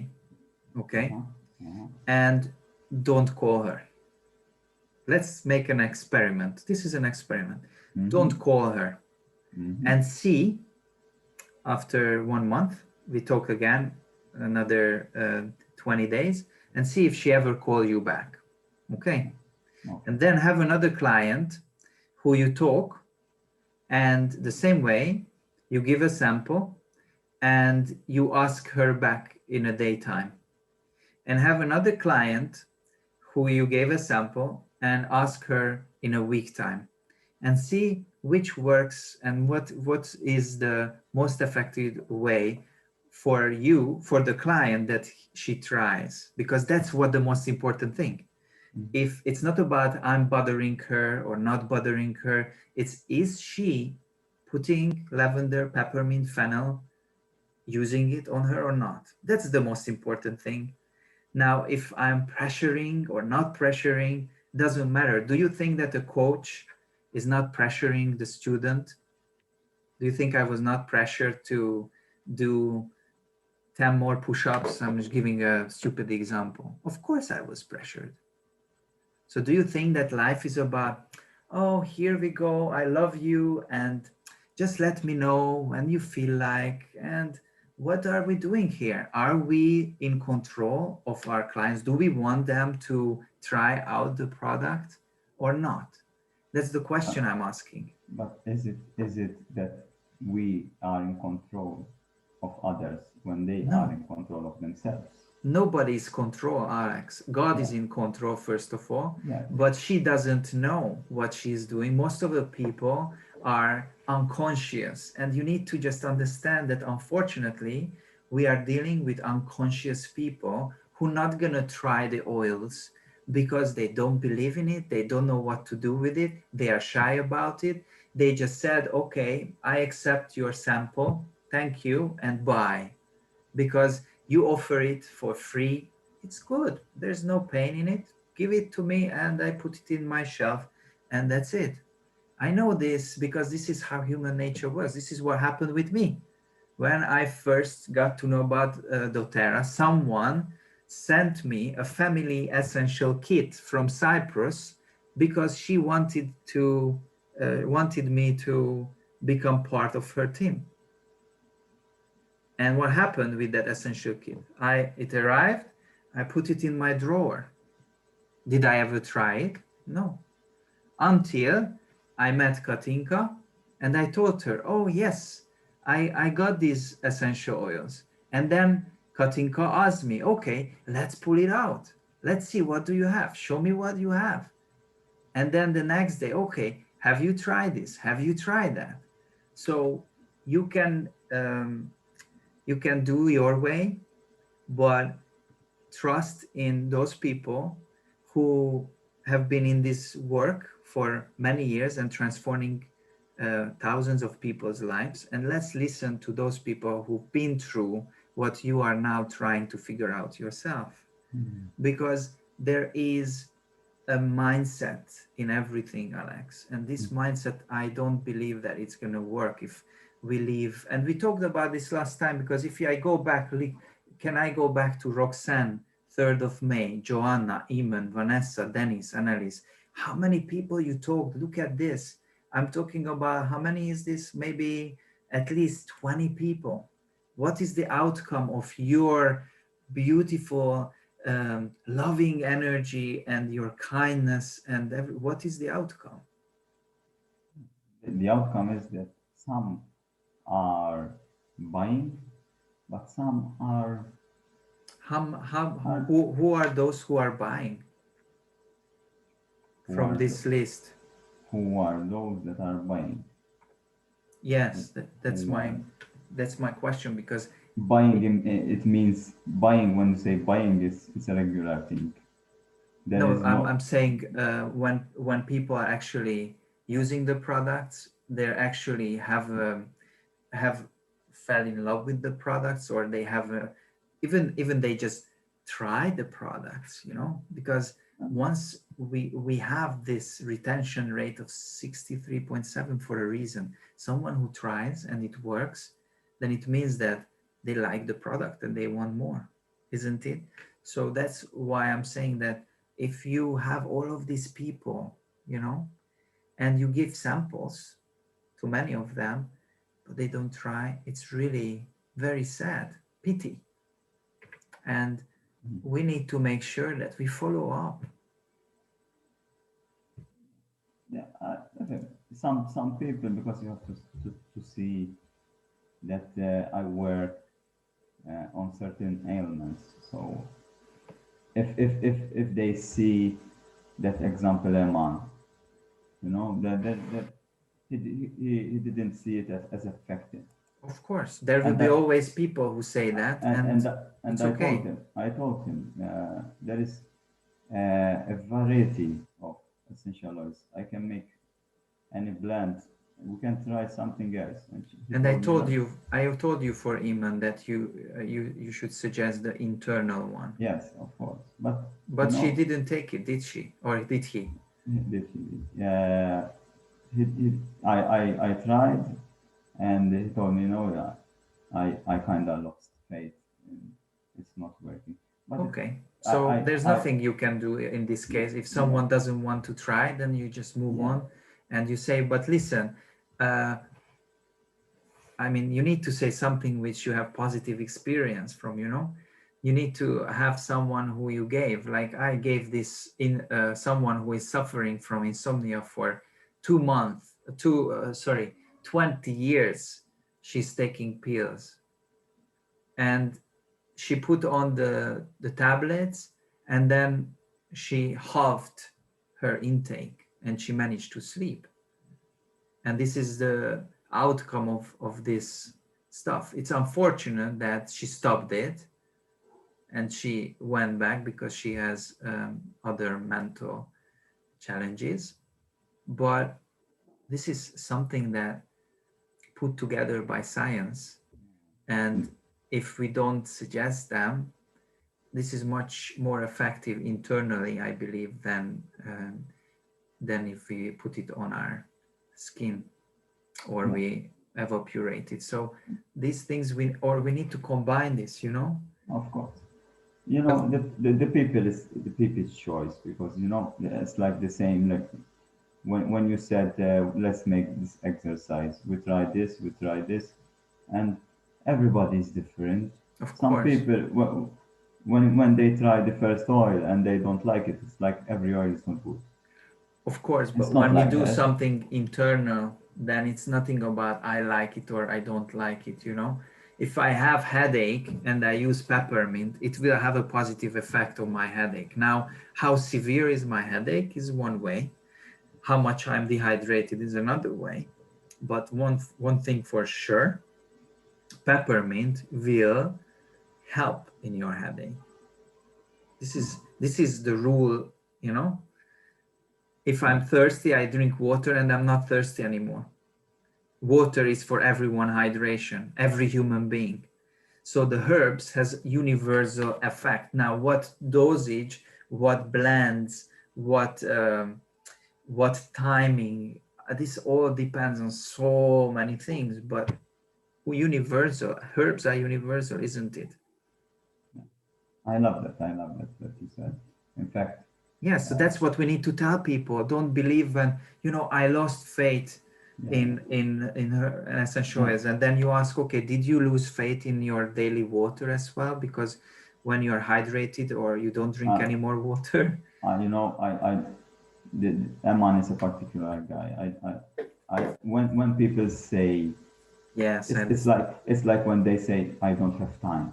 okay? Uh-huh. Uh-huh. And don't call her. Let's make an experiment. This is an experiment. Mm-hmm. Don't call her Mm-hmm. and see after 1 month, we talk again another 20 days and see if she ever call you back. Okay. Okay. And then have another client who you talk, and the same way you give a sample and you ask her back in a daytime, and have another client who you gave a sample and ask her in a week time, and see which works and what is the most effective way for you, for the client, that she tries, because that's what the most important thing. Mm-hmm. If it's not about I'm bothering her or not bothering her, it's is she putting lavender, peppermint, fennel, using it on her or not. That's the most important thing. Now, if I'm pressuring or not pressuring, doesn't matter. Do you think that the coach is not pressuring the student? Do you think I was not pressured to do 10 more push-ups? I'm just giving a stupid example. Of course I was pressured. So do you think that life is about, oh, here we go, I love you, and just let me know when you feel like, and what are we doing here? Are we in control of our clients? Do we want them to try out the product or not? That's the question I'm asking. But is it that we are in control of others when they are No, in control of themselves? nobody's control, Alex. God Yeah, is in control, first of all, yeah. but she doesn't know what she's doing. Most of the people are unconscious, and you need to just understand that unfortunately, we are dealing with unconscious people who are not gonna try the oils because they don't believe in it, they don't know what to do with it, they are shy about it. They just said, okay, I accept your sample, thank you, and bye, because you offer it for free. It's good. There's no pain in it. Give it to me and I put it in my shelf, and that's it. I know this because this is how human nature works. This is what happened with me. When I first got to know about doTERRA, someone sent me a family essential kit from Cyprus because she wanted me to become part of her team. And what happened with that essential kit? It arrived, I put it in my drawer. Did I ever try it? No. Until I met Katinka and I told her, oh yes, I got these essential oils. And then Katinka asked me, okay, let's pull it out. Let's see, what do you have? Show me what you have. And then the next day, okay, have you tried this? Have you tried that? So you can you can do your way, but trust in those people who have been in this work for many years and transforming thousands of people's lives. And let's listen to those people who've been through what you are now trying to figure out yourself. Mhm. Because there is a mindset in everything, Alex. And this mindset, I don't believe that it's going to work if we leave. And we talked about this last time, because if I go back, can I go back to Roxanne, 3rd of May, Joanna, Eamon, Vanessa, Dennis, Annalise? How many people you talked? Look at this. I'm talking about how many is this? Maybe at least 20 people. What is the outcome of your beautiful loving energy and your kindness, and what is the outcome? The outcome is that some are buying, but some are Who are those who are buying Who from are this list? who are those that are buying? Yes, Who are that's my question, because buying? It means buying. When you say buying, it's a regular thing. There no, is I'm no. saying when people are actually using the products, they're actually have fell in love with the products, or they have even they just try the products, you know, because once we have this retention rate of 63.7 for a reason. Someone who tries and it works, then it means that they like the product and they want more, isn't it? So that's why I'm saying that if you have all of these people, you know, and you give samples to many of them, but they don't try, it's really very sad, pity. And we need to make sure that we follow up. Yeah, okay. Some people, because you have to see that I work on certain ailments. So if they see that example I'm on, you know, that he didn't see it as effective. Of course, there will And be that always people who say that, and and it's I okay. told him there is a variety of essential oils. I can make any blend. We can try something else. And he And I told me told no. you, I have told you for Iman that you should suggest the internal one. Yes, of course. But you But she know, didn't take it, did she? Or did he? definitely. I tried, and he told me no. I kind of lost faith. In it's not working. But Okay. So there's I nothing you can do in this yeah, case. If yeah, someone doesn't want to try, then you just move yeah, on and you say, but listen, uh, I mean, you need to say something which you have positive experience from, you know. You need to have someone who you gave. Like I gave this in someone who is suffering from insomnia for 2 months, 20 years. She's taking pills, and she put on the tablets, and then she halved her intake and she managed to sleep. And this is the outcome of this stuff. It's unfortunate that she stopped it and she went back because she has other mental challenges. But this is something that put together by science. And if we don't suggest them, this is much more effective internally, I believe, than if we put it on our skin or yeah. we evaporate it. So these things we need to combine this, you know. Of course. You But know, the people is the people's choice, because you know it's like the same, like when you said let's make this exercise, we try this, and everybody is different. of Some course, people when they try the first oil and they don't like it, it's like every oil is not good. but It's not when we like do that. something internal, then it's nothing about I like it or I don't like it, you know. If I have headache and I use peppermint, it will have a positive effect on my headache. Now, how severe is my headache is one way. How much I'm dehydrated is another way. But one thing for sure, peppermint will help in your headache. This is the rule, you know. If I'm thirsty, I drink water and I'm not thirsty anymore. Water is for everyone hydration, every human being. So the herbs has universal effect. Now, what dosage, what blends, what timing, this all depends on so many things, but universal, herbs are universal, isn't it? I love that. I love that what you said. In fact, Yeah, so uh, that's what we need to tell people. Don't believe when, you know, I lost faith yeah, in her essential yeah. oils. And then you ask, okay, did you lose faith in your daily water as well? Because when you're hydrated or you don't drink Uh, any more water. you know, Eman is a particular guy. When people say Yes, I it's understand. like when they say I don't have time.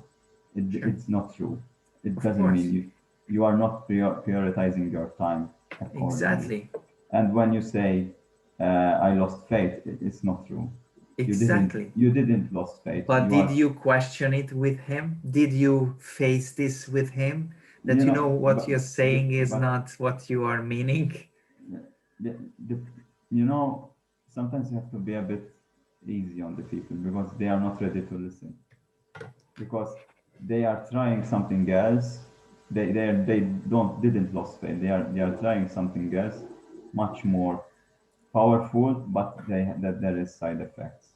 Sure. It's not true. it Of doesn't course. mean you are not prioritizing your time accordingly. Exactly. And when you say I lost faith, it's not true. Exactly. You didn't lost faith. But You did are, you question it with him? Did you face this with him? That you you know know, what you're saying is but not what you are meaning? the, the, you know, sometimes you have to be a bit easy on the people because they are not ready to listen. Because they are trying something else. They didn't lost faith. They are trying something else, much more powerful, but that there is side effects,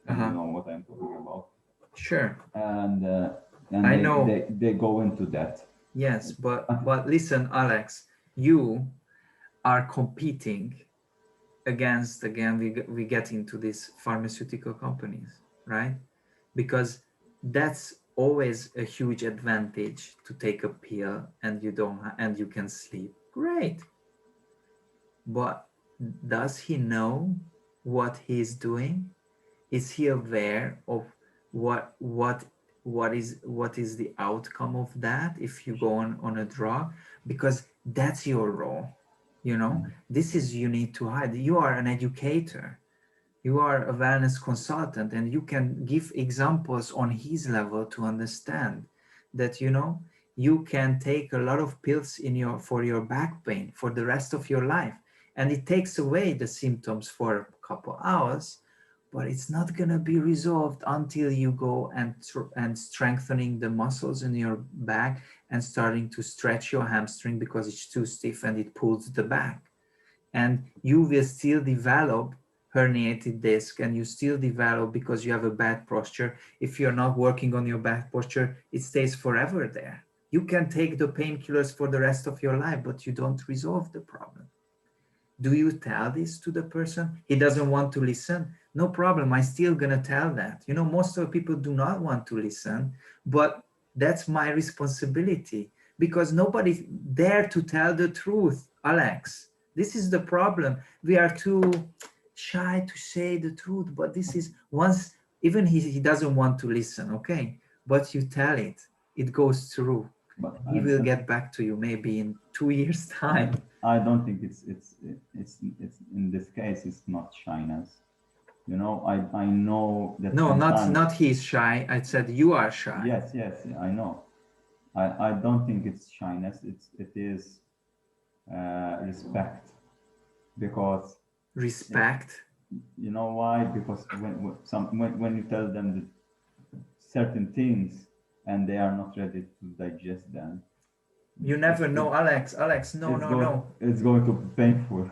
and you Uh-huh. know what I'm talking about. Sure. And I know. they go into that. Yes, but But listen, Alex, you are competing against, again, we get into these pharmaceutical companies, right? Because that's always a huge advantage to take a pill and you don't and you can sleep. Great. But does he know what he's doing? Is he aware of what what what is the outcome of that if you go on a drug? Because that's your role. You know, this is you need to hide. You are an educator, you are a wellness consultant, and you can give examples on his level to understand that, you know, you can take a lot of pills in your for your back pain for the rest of your life, and it takes away the symptoms for a couple hours, but it's not going to be resolved until you go and strengthening the muscles in your back and starting to stretch your hamstring because it's too stiff and it pulls the back, and you will still develop herniated disc, and you still develop because you have a bad posture. If you're not working on your bad posture, it stays forever there. You can take the painkillers for the rest of your life, but you don't resolve the problem. Do you tell this to the person? He doesn't want to listen. No problem, I'm still gonna tell that. You know, most of the people do not want to listen, but that's my responsibility because nobody dare to tell the truth, Alex. This is the problem. We are too shy to say the truth, but this is once, even he doesn't want to listen, okay? But you tell it, it goes through. but He will get back to you maybe in 2 years' time. I don't think it's in this case it's not shyness. You know, I know that No, sometimes. not he's shy. I said you are shy. Yes, I know. I don't think it's shyness. It is respect, because Respect. you know why? Because when you tell them that certain things and they are not ready to digest them, You it, never it know, Alex. Alex, no, it's no, going no. it's going to be painful.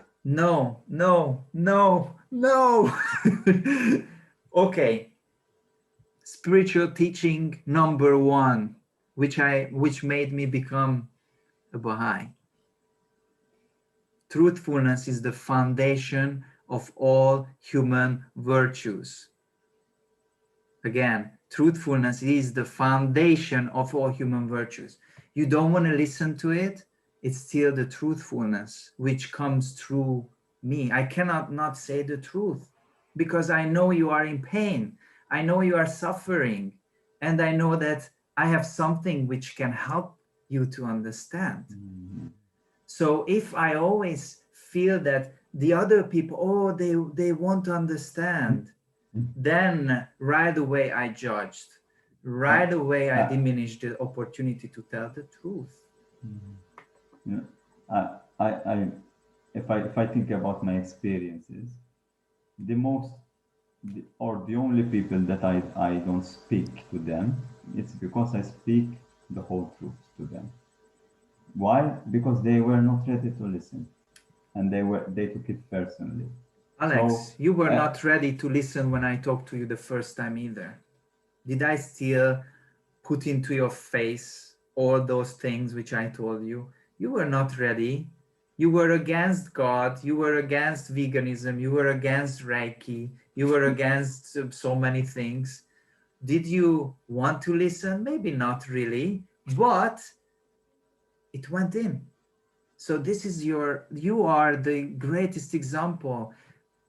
No, no, no, no. Okay. Spiritual teaching number one, which made me become a Baha'i. Truthfulness is the foundation of all human virtues. Again, truthfulness is the foundation of all human virtues. You don't want to listen to it, it's still the truthfulness which comes through me. I cannot not say the truth because I know you are in pain. I know you are suffering. And I know that I have something which can help you to understand. So if I always feel that the other people, oh, they won't understand, then right away I judged. I, Right away I I, diminished the opportunity to tell the truth. you know, I if I think about my experiences, the most or the only people that I don't speak to them, it's because I speak the whole truth to them. Why? Because they were not ready to listen, and they took it personally. So Alex, you were not ready to listen when I talked to you the first time either. Did I still put into your face all those things which I told you? You were not ready. You were against God. You were against veganism. You were against Reiki. You were against so many things. Did you want to listen? Maybe not really, but it went in. So this is you are the greatest example.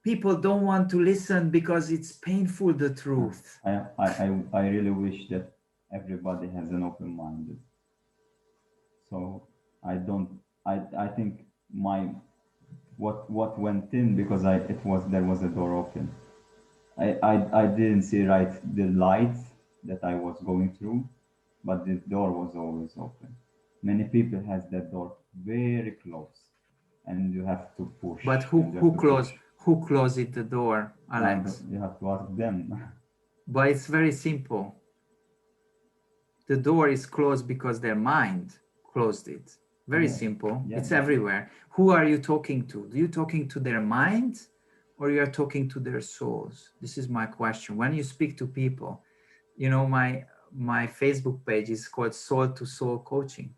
People don't want to listen because it's painful, the truth. I really wish that everybody has an open mind. So I don't. I think my what went in because there was a door open. I didn't see right the light that I was going through, but the door was always open. Many people has that door very close, and you have to push, But and you have to push, who closed the door, and Alex? you have to ask them. But it's very simple. The door is closed because their mind closed it. Very Yes, simple. yes, It's everywhere. Who are you talking to? Are you talking to their mind or you are talking to their souls? This is my question. When you speak to people, you know, my Facebook page is called Soul to Soul Coaching.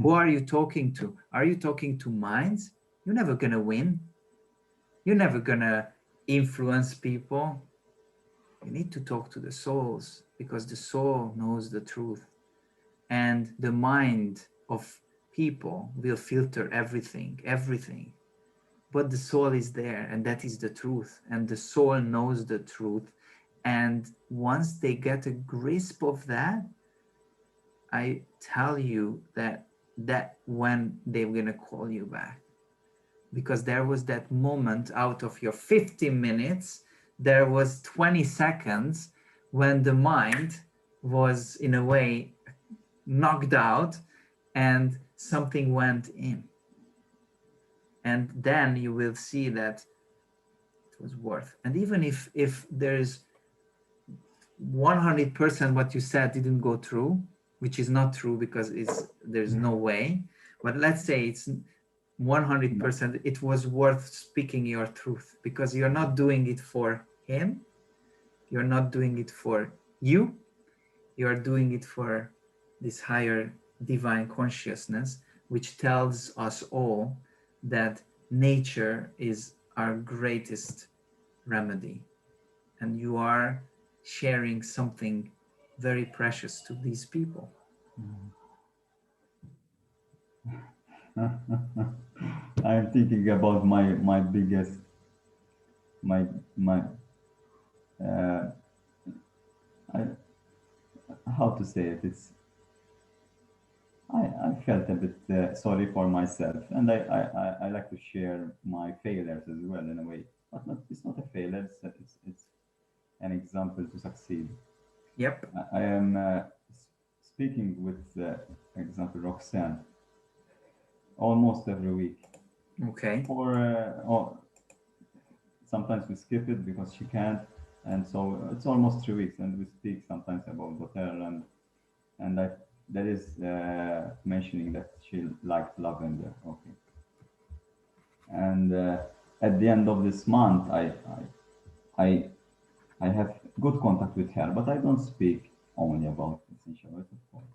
Who are you talking to? Are you talking to minds? You're never gonna win. You're never gonna influence people. You need to talk to the souls because the soul knows the truth, and the mind of people will filter everything, but the soul is there, and that is the truth, and the soul knows the truth. And once they get a grasp of that, I tell you that when they're going to call you back, because there was that moment out of your 50 minutes, there was 20 seconds when the mind was in a way knocked out and something went in, and then you will see that it was worth. And even if there's 100% what you said didn't go through, which is not true because there's no way, but let's say it's 100%, it was worth speaking your truth, because you're not doing it for him, you're not doing it for you, you're doing it for this higher divine consciousness, which tells us all that nature is our greatest remedy. And you are sharing something very precious to these people. I'm thinking about my biggest my uh, I, how to say it. I felt a bit sorry for myself, and I like to share my failures as well in a way. But it's not a failure. It's an example to succeed. Yep. I am speaking with, example, Roxanne almost every week. Okay. Or sometimes we skip it because she can't, and so it's almost 3 weeks, and we speak sometimes about dōTerRA, and that is mentioning that she liked lavender. Okay, and at the end of this month, I I have good contact with her, but I don't speak only about essential oils, of course.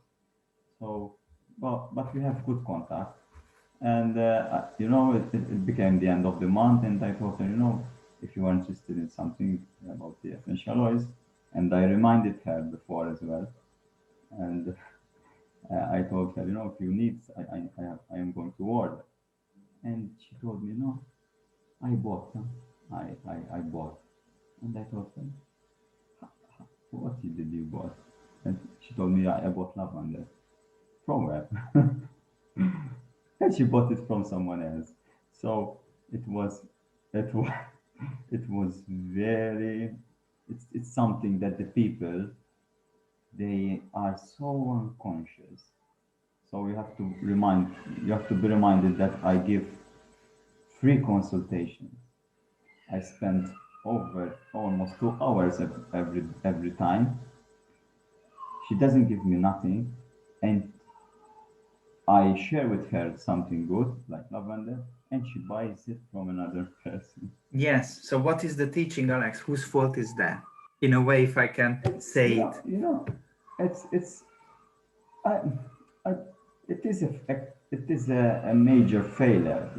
So, but we have good contact, and it became the end of the month, and I told her, if you are interested in something about the essential oils, and I reminded her before as well, and I told her, if you need, I am going to order, and she told me, no, I bought them, I bought, and I told her, what did you bought? And she told me, I bought lavender. From where? And she bought it from someone else. So it was, it was, it was very. It's something that the people, they are so unconscious. So you have to be reminded that I give free consultations. I spend over almost 2 hours every time. She doesn't give me nothing, and I share with her something good, like lavender, and she buys it from another person. Yes. So what is the teaching, Alex? Whose fault is that? In a way, if I can say it. It's I, I, it is a major failure,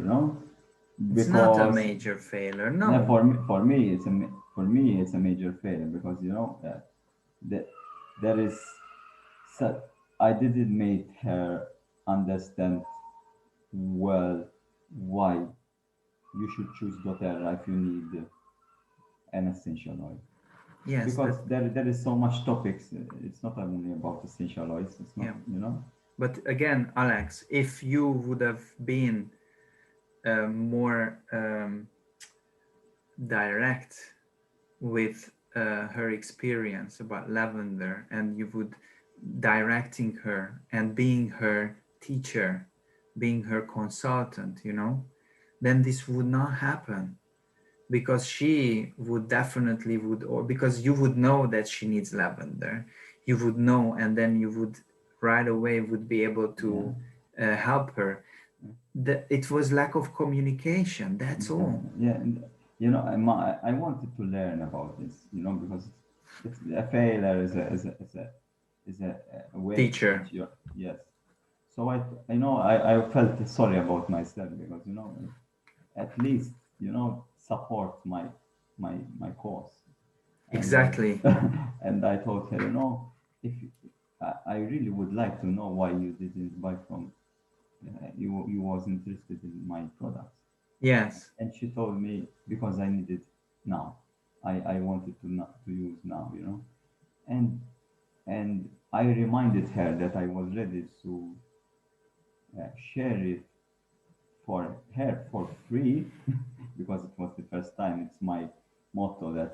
It's not a because major failure. yeah, No. for me it's a major failure because that there is so I didn't make her understand well why you should choose dōTerRA if you need an essential oil. Yes, Because but there is so much topics. It's not only about essential oils. It's not, yeah. But again, Alex, if you would have been more direct with her experience about lavender, and you would directing her and being her teacher, being her consultant, you know, then this would not happen, because she would definitely would, or because you would know that she needs lavender, you would know, and then you would right away would be able Yeah. to help her. It was lack of communication, that's Yeah, all. yeah, and, you know, I wanted to learn about this, you know, because it's a failure is a way to Teacher. teach you. Yes. So I know I felt sorry about myself because, you know, at least, you know, support my cause. And Exactly. and I told her, you know, if I really would like to know why you didn't buy from you was interested in my products. Yes. And she told me because I need it now. I wanted to not to use now, you know. And and I reminded her that I was ready to share it for her for free because it was the first time. It's my motto that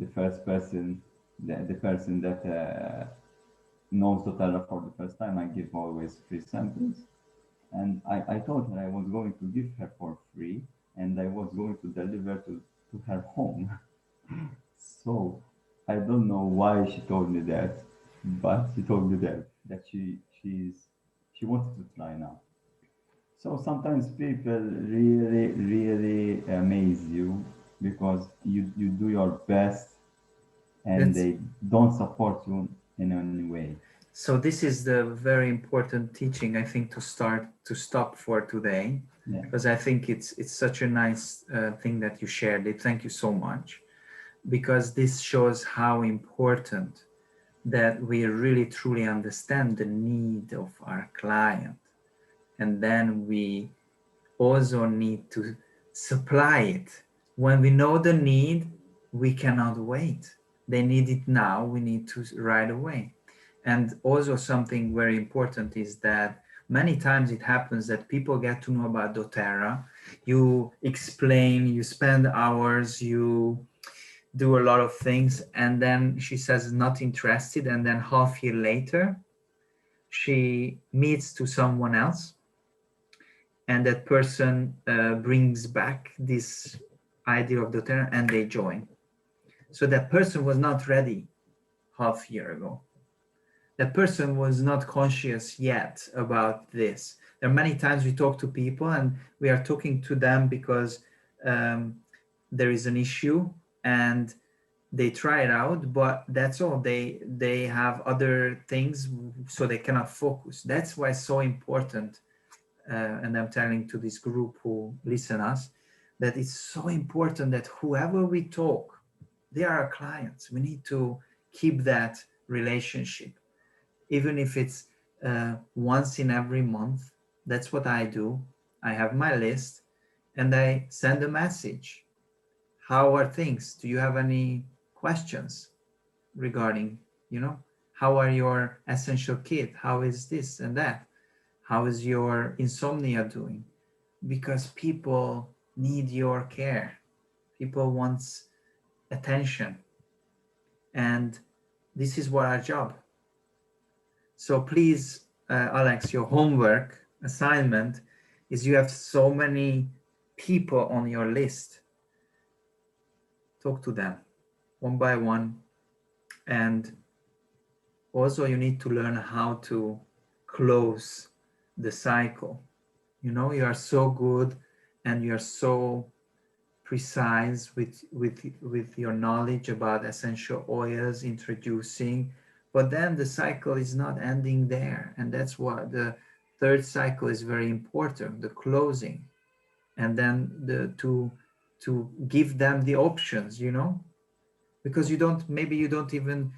the first person, the person that knows dōTerRA for the first time, I give always free samples. And I told her I was going to give her for free and I was going to deliver to her home. So I don't know why she told me that, but she told me that she wanted to try now. So sometimes people really amaze you because you do your best and That's they don't support you in any way. so this is the very important teaching, I think, to stop for today, Yeah, because I think it's such a nice thing that you shared it. Thank you so much, because this shows how important that we really truly understand the need of our client, and then we also need to supply it. When we know the need, we cannot wait. They need it now, we need to right away. And also something very important is that many times it happens that people get to know about doTERRA. You explain, you spend hours, you do a lot of things, and then she says not interested, and then half year later she meets to someone else, and that person brings back this idea of doTERRA and they join. So that person was not ready half year ago. That person was not conscious yet about this. There are many times we talk to people and we are talking to them because um, there is an issue and they try it out, but that's all. They have other things, so they cannot focus. That's why it's so important, and I'm telling to this group who listen us, that it's so important that whoever we talk, they are our clients. We need to keep that relationship, even if it's once in every month. That's what I do. I have my list and I send a message. How are things? Do you have any questions regarding, you know, how are your essential kit? How is this and that? How is your insomnia doing? Because people need your care. People want attention. And this is what our job. So please, Alex, your homework assignment is you have so many people on your list. Talk to them one by one. And also you need to learn how to close the cycle. You know, you are so good and you're so precise with your knowledge about essential oils introducing, but then the cycle is not ending there, and that's what the third cycle is very important, the closing, and then the to give them the options, you know, because you don't, maybe you don't even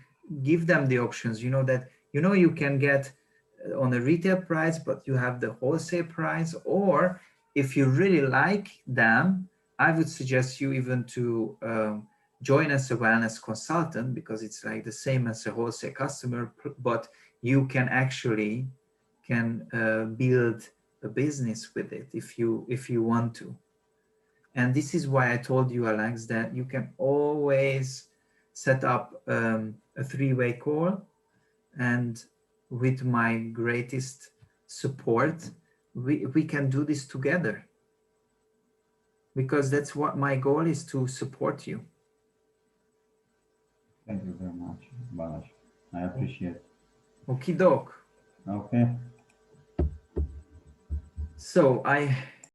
give them the options, you know, that you know you can get on a retail price but you have the wholesale price, or if you really like them, I would suggest you even to join as a wellness consultant, because it's like the same as a wholesale customer, but you can actually build a business with it if you want to. And this is why I told you, Alex, that you can always set up a three-way call, and with my greatest support, we can do this together, because that's what my goal is, to support you. Thank you very much, Balázs. I appreciate it. Okie doke. Okay. So I